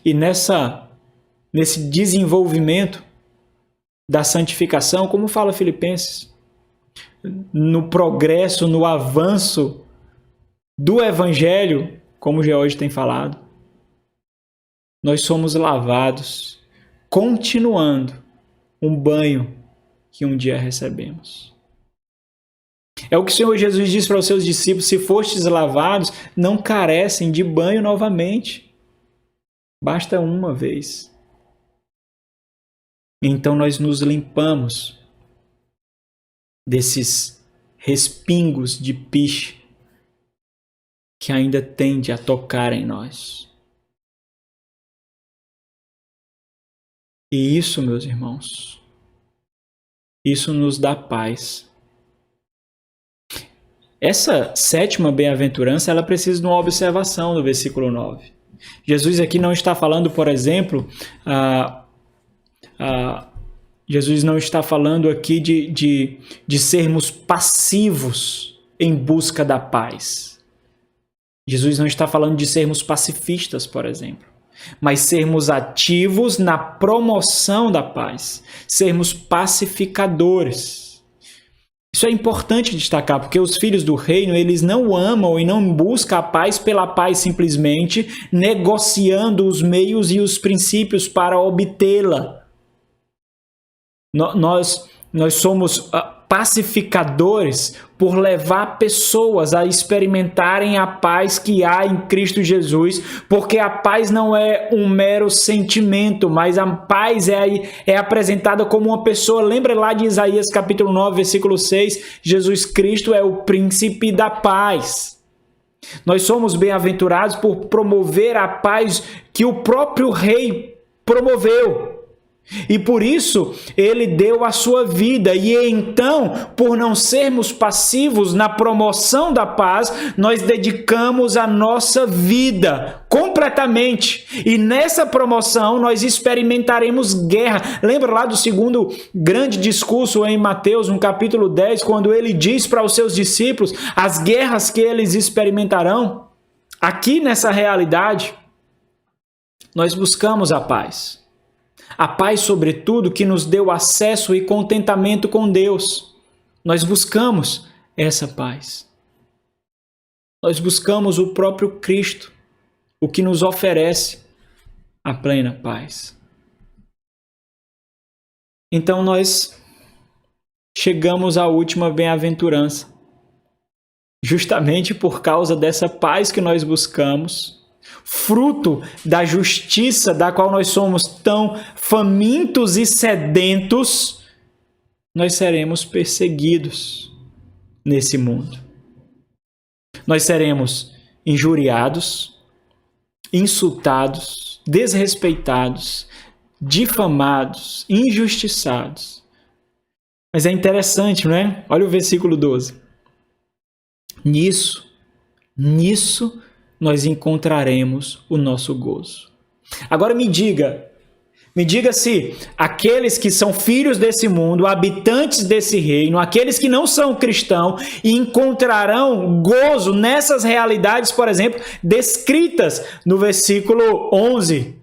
E nesse desenvolvimento da santificação, como fala Filipenses, no progresso, no avanço do Evangelho, como o George tem falado, nós somos lavados, continuando um banho que um dia recebemos. É o que o Senhor Jesus diz para os seus discípulos: se fostes lavados, não carecem de banho novamente. Basta uma vez. Então nós nos limpamos desses respingos de piche que ainda tende a tocar em nós. E isso, meus irmãos, isso nos dá paz. Essa sétima bem-aventurança, ela precisa de uma observação no versículo 9. Jesus aqui não está falando, por exemplo, Jesus não está falando aqui de sermos passivos em busca da paz. Jesus não está falando de sermos pacifistas, por exemplo, mas sermos ativos na promoção da paz, sermos pacificadores. Isso é importante destacar, porque os filhos do reino, eles não amam e não buscam a paz pela paz simplesmente, negociando os meios e os princípios para obtê-la. Nós somos pacificadores por levar pessoas a experimentarem a paz que há em Cristo Jesus, porque a paz não é um mero sentimento, mas a paz é apresentada como uma pessoa. Lembra lá de Isaías capítulo 9, versículo 6, Jesus Cristo é o príncipe da paz. Nós somos bem-aventurados por promover a paz que o próprio rei promoveu. E por isso ele deu a sua vida, e então, por não sermos passivos na promoção da paz, nós dedicamos a nossa vida completamente, e nessa promoção nós experimentaremos guerra. Lembra lá do segundo grande discurso em Mateus, no capítulo 10, quando ele diz para os seus discípulos as guerras que eles experimentarão? Aqui nessa realidade, nós buscamos a paz. A paz, sobretudo, que nos deu acesso e contentamento com Deus. Nós buscamos essa paz. Nós buscamos o próprio Cristo, o que nos oferece a plena paz. Então nós chegamos à última bem-aventurança. Justamente por causa dessa paz que nós buscamos, fruto da justiça da qual nós somos tão famintos e sedentos, nós seremos perseguidos nesse mundo. Nós seremos injuriados, insultados, desrespeitados, difamados, injustiçados. Mas é interessante, não é? Olha o versículo 12. Nisso nós encontraremos o nosso gozo. Agora me diga, Me diga se aqueles que são filhos desse mundo, habitantes desse reino, aqueles que não são cristãos, encontrarão gozo nessas realidades, por exemplo, descritas no versículo 11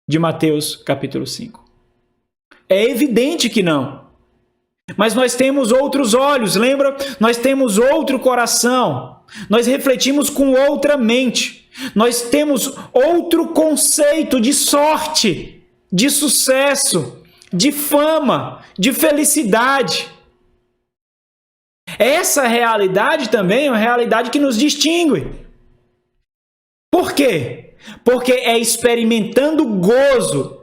de Mateus capítulo 5. É evidente que não. Mas nós temos outros olhos, lembra? Nós temos outro coração. Nós refletimos com outra mente. Nós temos outro conceito de sorte, de sucesso, de fama, de felicidade. Essa realidade também é uma realidade que nos distingue. Por quê? Porque é experimentando gozo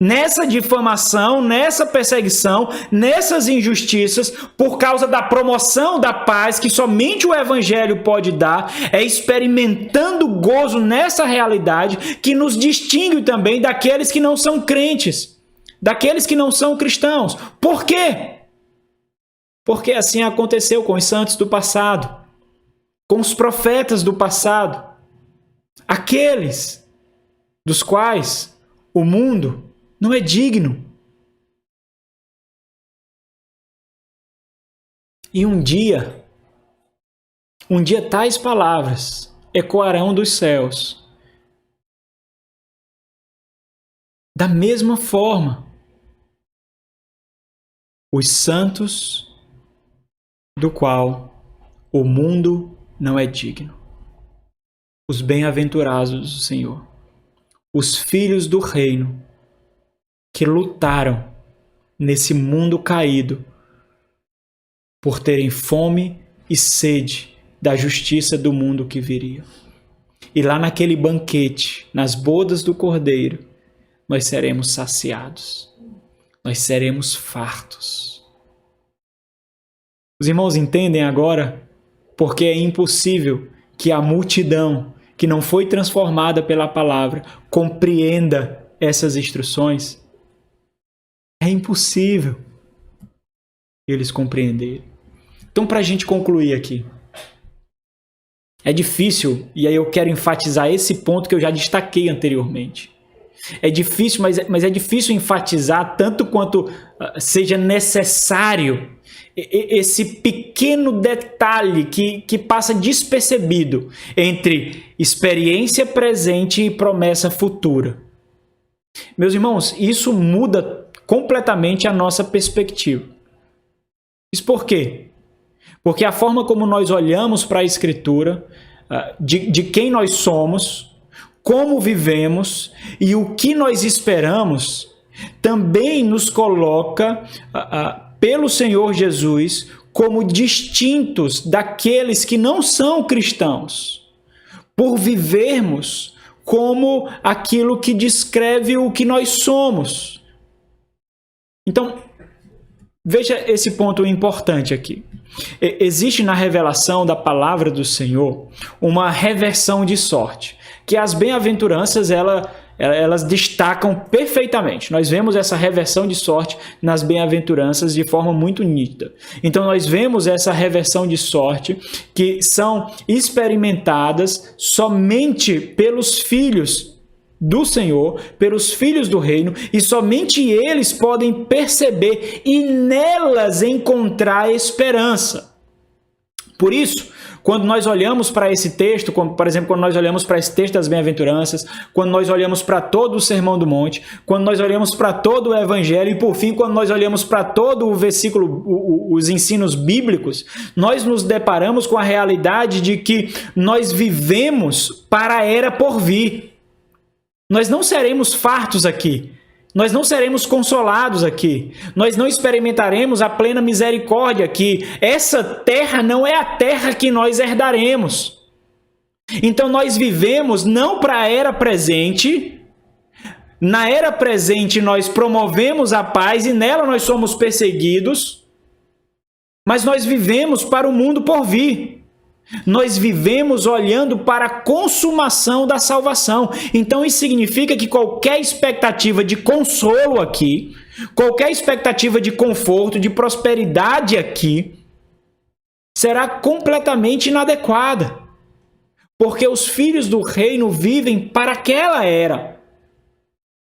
nessa difamação, nessa perseguição, nessas injustiças, por causa da promoção da paz que somente o Evangelho pode dar, é experimentando gozo nessa realidade que nos distingue também daqueles que não são crentes, daqueles que não são cristãos. Por quê? Porque assim aconteceu com os santos do passado, com os profetas do passado, aqueles dos quais o mundo não é digno. E um dia tais palavras ecoarão dos céus. Da mesma forma, os santos do qual o mundo não é digno. Os bem-aventurados do Senhor. Os filhos do reino que lutaram nesse mundo caído por terem fome e sede da justiça do mundo que viria. E lá naquele banquete, nas bodas do Cordeiro, nós seremos saciados. Nós seremos fartos. Os irmãos entendem agora porque é impossível que a multidão que não foi transformada pela palavra compreenda essas instruções? É impossível eles compreenderem. Então, para a gente concluir aqui, é difícil, e aí eu quero enfatizar esse ponto que eu já destaquei anteriormente. É difícil, mas é difícil enfatizar tanto quanto seja necessário esse pequeno detalhe que passa despercebido entre experiência presente e promessa futura. Meus irmãos, isso muda completamente a nossa perspectiva. Isso por quê? Porque a forma como nós olhamos para a Escritura, de quem nós somos, como vivemos e o que nós esperamos, também nos coloca, pelo Senhor Jesus, como distintos daqueles que não são cristãos, por vivermos como aquilo que descreve o que nós somos. Então, veja esse ponto importante aqui. Existe na revelação da palavra do Senhor uma reversão de sorte, que as bem-aventuranças elas destacam perfeitamente. Nós vemos essa reversão de sorte nas bem-aventuranças de forma muito nítida. Então nós vemos essa reversão de sorte que são experimentadas somente pelos filhos do Senhor, pelos filhos do reino, e somente eles podem perceber e nelas encontrar esperança. Por isso, quando nós olhamos para esse texto, como, por exemplo, quando nós olhamos para esse texto das bem-aventuranças, quando nós olhamos para todo o Sermão do Monte, quando nós olhamos para todo o Evangelho e, por fim, quando nós olhamos para todo o versículo, os ensinos bíblicos, nós nos deparamos com a realidade de que nós vivemos para a era por vir. Nós não seremos fartos aqui. Nós não seremos consolados aqui. Nós não experimentaremos a plena misericórdia aqui. Essa terra não é a terra que nós herdaremos. Então nós vivemos não para a era presente. Na era presente nós promovemos a paz e nela nós somos perseguidos. Mas nós vivemos para o mundo por vir. Nós vivemos olhando para a consumação da salvação. Então isso significa que qualquer expectativa de consolo aqui, qualquer expectativa de conforto, de prosperidade aqui, será completamente inadequada. Porque os filhos do reino vivem para aquela era.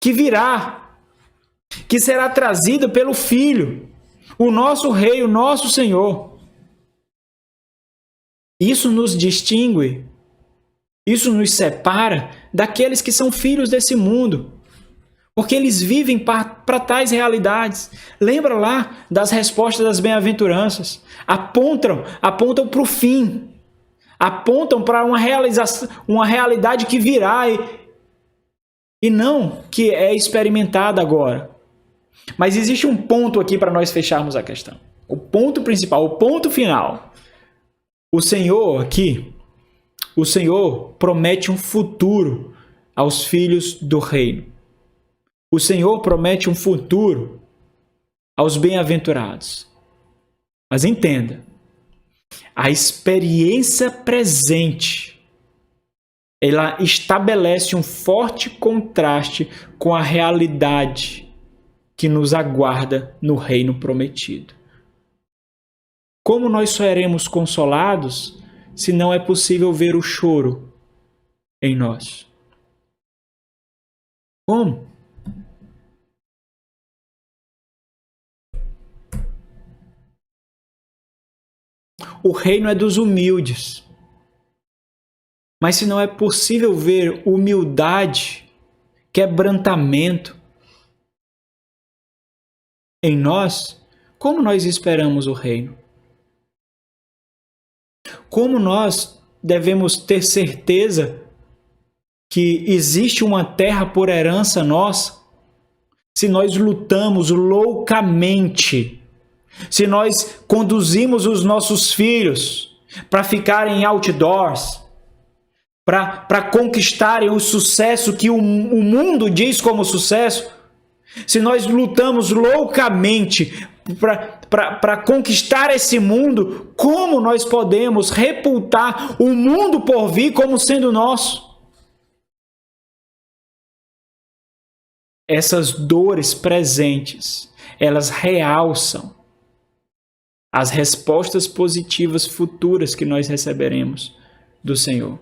que virá, que será trazida pelo Filho, o nosso Rei, o nosso Senhor. Isso nos distingue, isso nos separa daqueles que são filhos desse mundo, porque eles vivem para tais realidades. Lembra lá das respostas das bem-aventuranças? Apontam para o fim, apontam para uma realidade que virá e não que é experimentada agora. Mas existe um ponto aqui para nós fecharmos a questão. O ponto principal, o ponto final. O Senhor promete um futuro aos filhos do reino. O Senhor promete um futuro aos bem-aventurados. Mas entenda, a experiência presente, ela estabelece um forte contraste com a realidade que nos aguarda no reino prometido. Como nós seremos consolados se não é possível ver o choro em nós? Como? O reino é dos humildes. Mas se não é possível ver humildade, quebrantamento em nós, como nós esperamos o reino? Como nós devemos ter certeza que existe uma terra por herança nossa, se nós lutamos loucamente, se nós conduzimos os nossos filhos para ficarem outdoors, para conquistarem o sucesso que o mundo diz como sucesso, se nós lutamos loucamente para conquistar esse mundo, como nós podemos reputar o mundo por vir como sendo nosso? Essas dores presentes, elas realçam as respostas positivas futuras que nós receberemos do Senhor.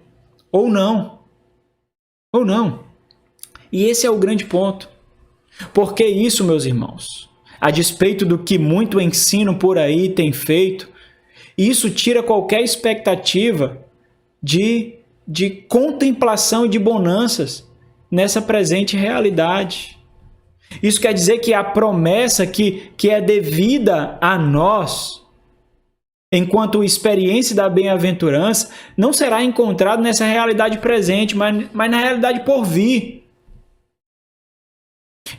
Ou não. Ou não. E esse é o grande ponto. Por que isso, meus irmãos? A despeito do que muito ensino por aí tem feito, isso tira qualquer expectativa de contemplação e de bonanças nessa presente realidade. Isso quer dizer que a promessa que é devida a nós, enquanto experiência da bem-aventurança, não será encontrada nessa realidade presente, mas na realidade por vir.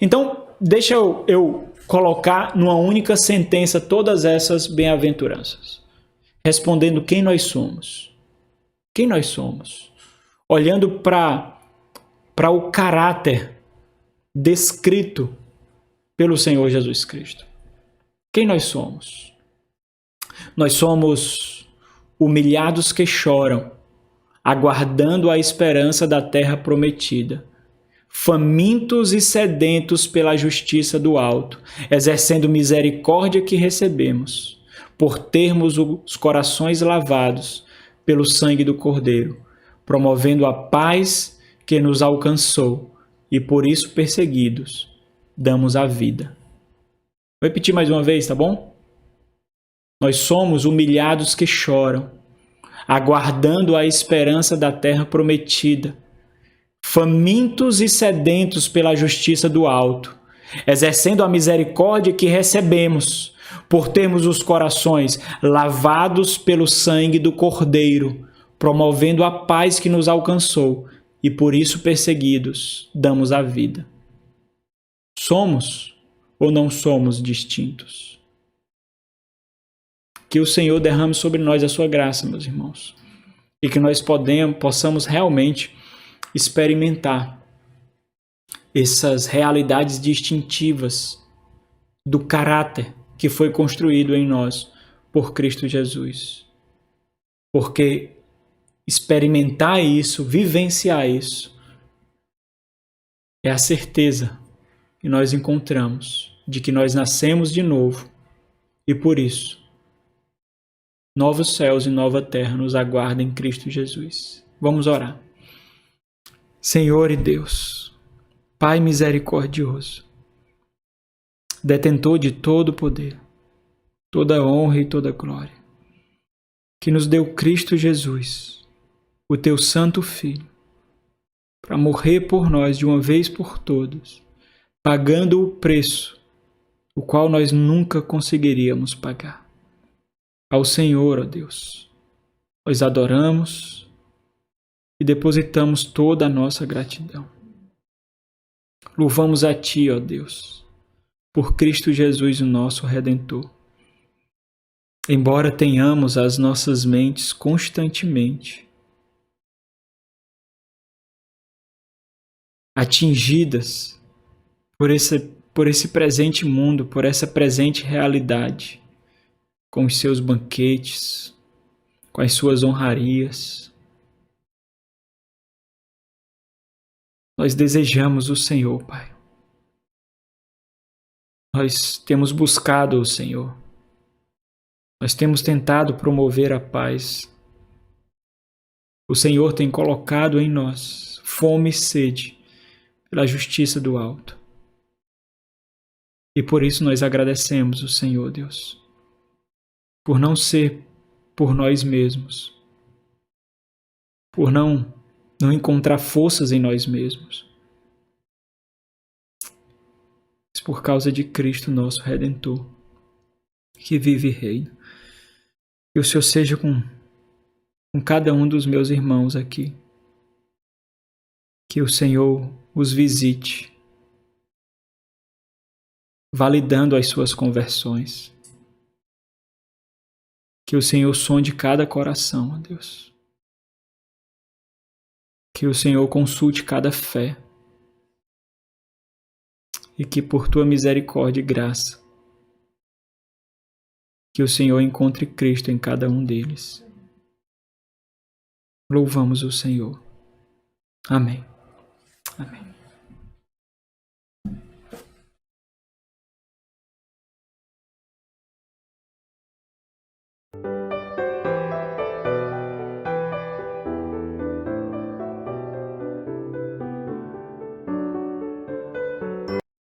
Então, deixa eu colocar numa única sentença todas essas bem-aventuranças, respondendo quem nós somos. Quem nós somos? Olhando para o caráter descrito pelo Senhor Jesus Cristo. Quem nós somos? Nós somos humilhados que choram, aguardando a esperança da terra prometida, famintos e sedentos pela justiça do alto, exercendo misericórdia que recebemos, por termos os corações lavados pelo sangue do Cordeiro, promovendo a paz que nos alcançou, e por isso perseguidos, damos a vida. Vou repetir mais uma vez, tá bom? Nós somos humilhados que choram, aguardando a esperança da terra prometida, famintos e sedentos pela justiça do alto, exercendo a misericórdia que recebemos, por termos os corações lavados pelo sangue do Cordeiro, promovendo a paz que nos alcançou, e por isso perseguidos, damos a vida. Somos ou não somos distintos? Que o Senhor derrame sobre nós a sua graça, meus irmãos, e que nós possamos realmente experimentar essas realidades distintivas do caráter que foi construído em nós por Cristo Jesus. Porque experimentar isso, vivenciar isso, é a certeza que nós encontramos de que nós nascemos de novo e por isso novos céus e nova terra nos aguardam em Cristo Jesus. Vamos orar. Senhor e Deus, Pai misericordioso, detentor de todo poder, toda honra e toda glória, que nos deu Cristo Jesus, o teu santo Filho, para morrer por nós de uma vez por todas, pagando o preço, o qual nós nunca conseguiríamos pagar. Ao Senhor, ó Deus, nós adoramos e depositamos toda a nossa gratidão. Louvamos a Ti, ó Deus, por Cristo Jesus, o nosso Redentor. Embora tenhamos as nossas mentes constantemente atingidas por esse presente mundo, por essa presente realidade, com os seus banquetes, com as suas honrarias, nós desejamos o Senhor, Pai. Nós temos buscado o Senhor. Nós temos tentado promover a paz. O Senhor tem colocado em nós fome e sede pela justiça do alto. E por isso nós agradecemos o Senhor, Deus, por não ser por nós mesmos, por não encontrar forças em nós mesmos, mas por causa de Cristo, nosso Redentor, que vive e reina. Que o Senhor seja com cada um dos meus irmãos aqui. Que o Senhor os visite, validando as suas conversões. Que o Senhor sonde cada coração, ó Deus. Que o Senhor consulte cada fé. E que por tua misericórdia e graça, que o Senhor encontre Cristo em cada um deles. Louvamos o Senhor. Amém. Amém.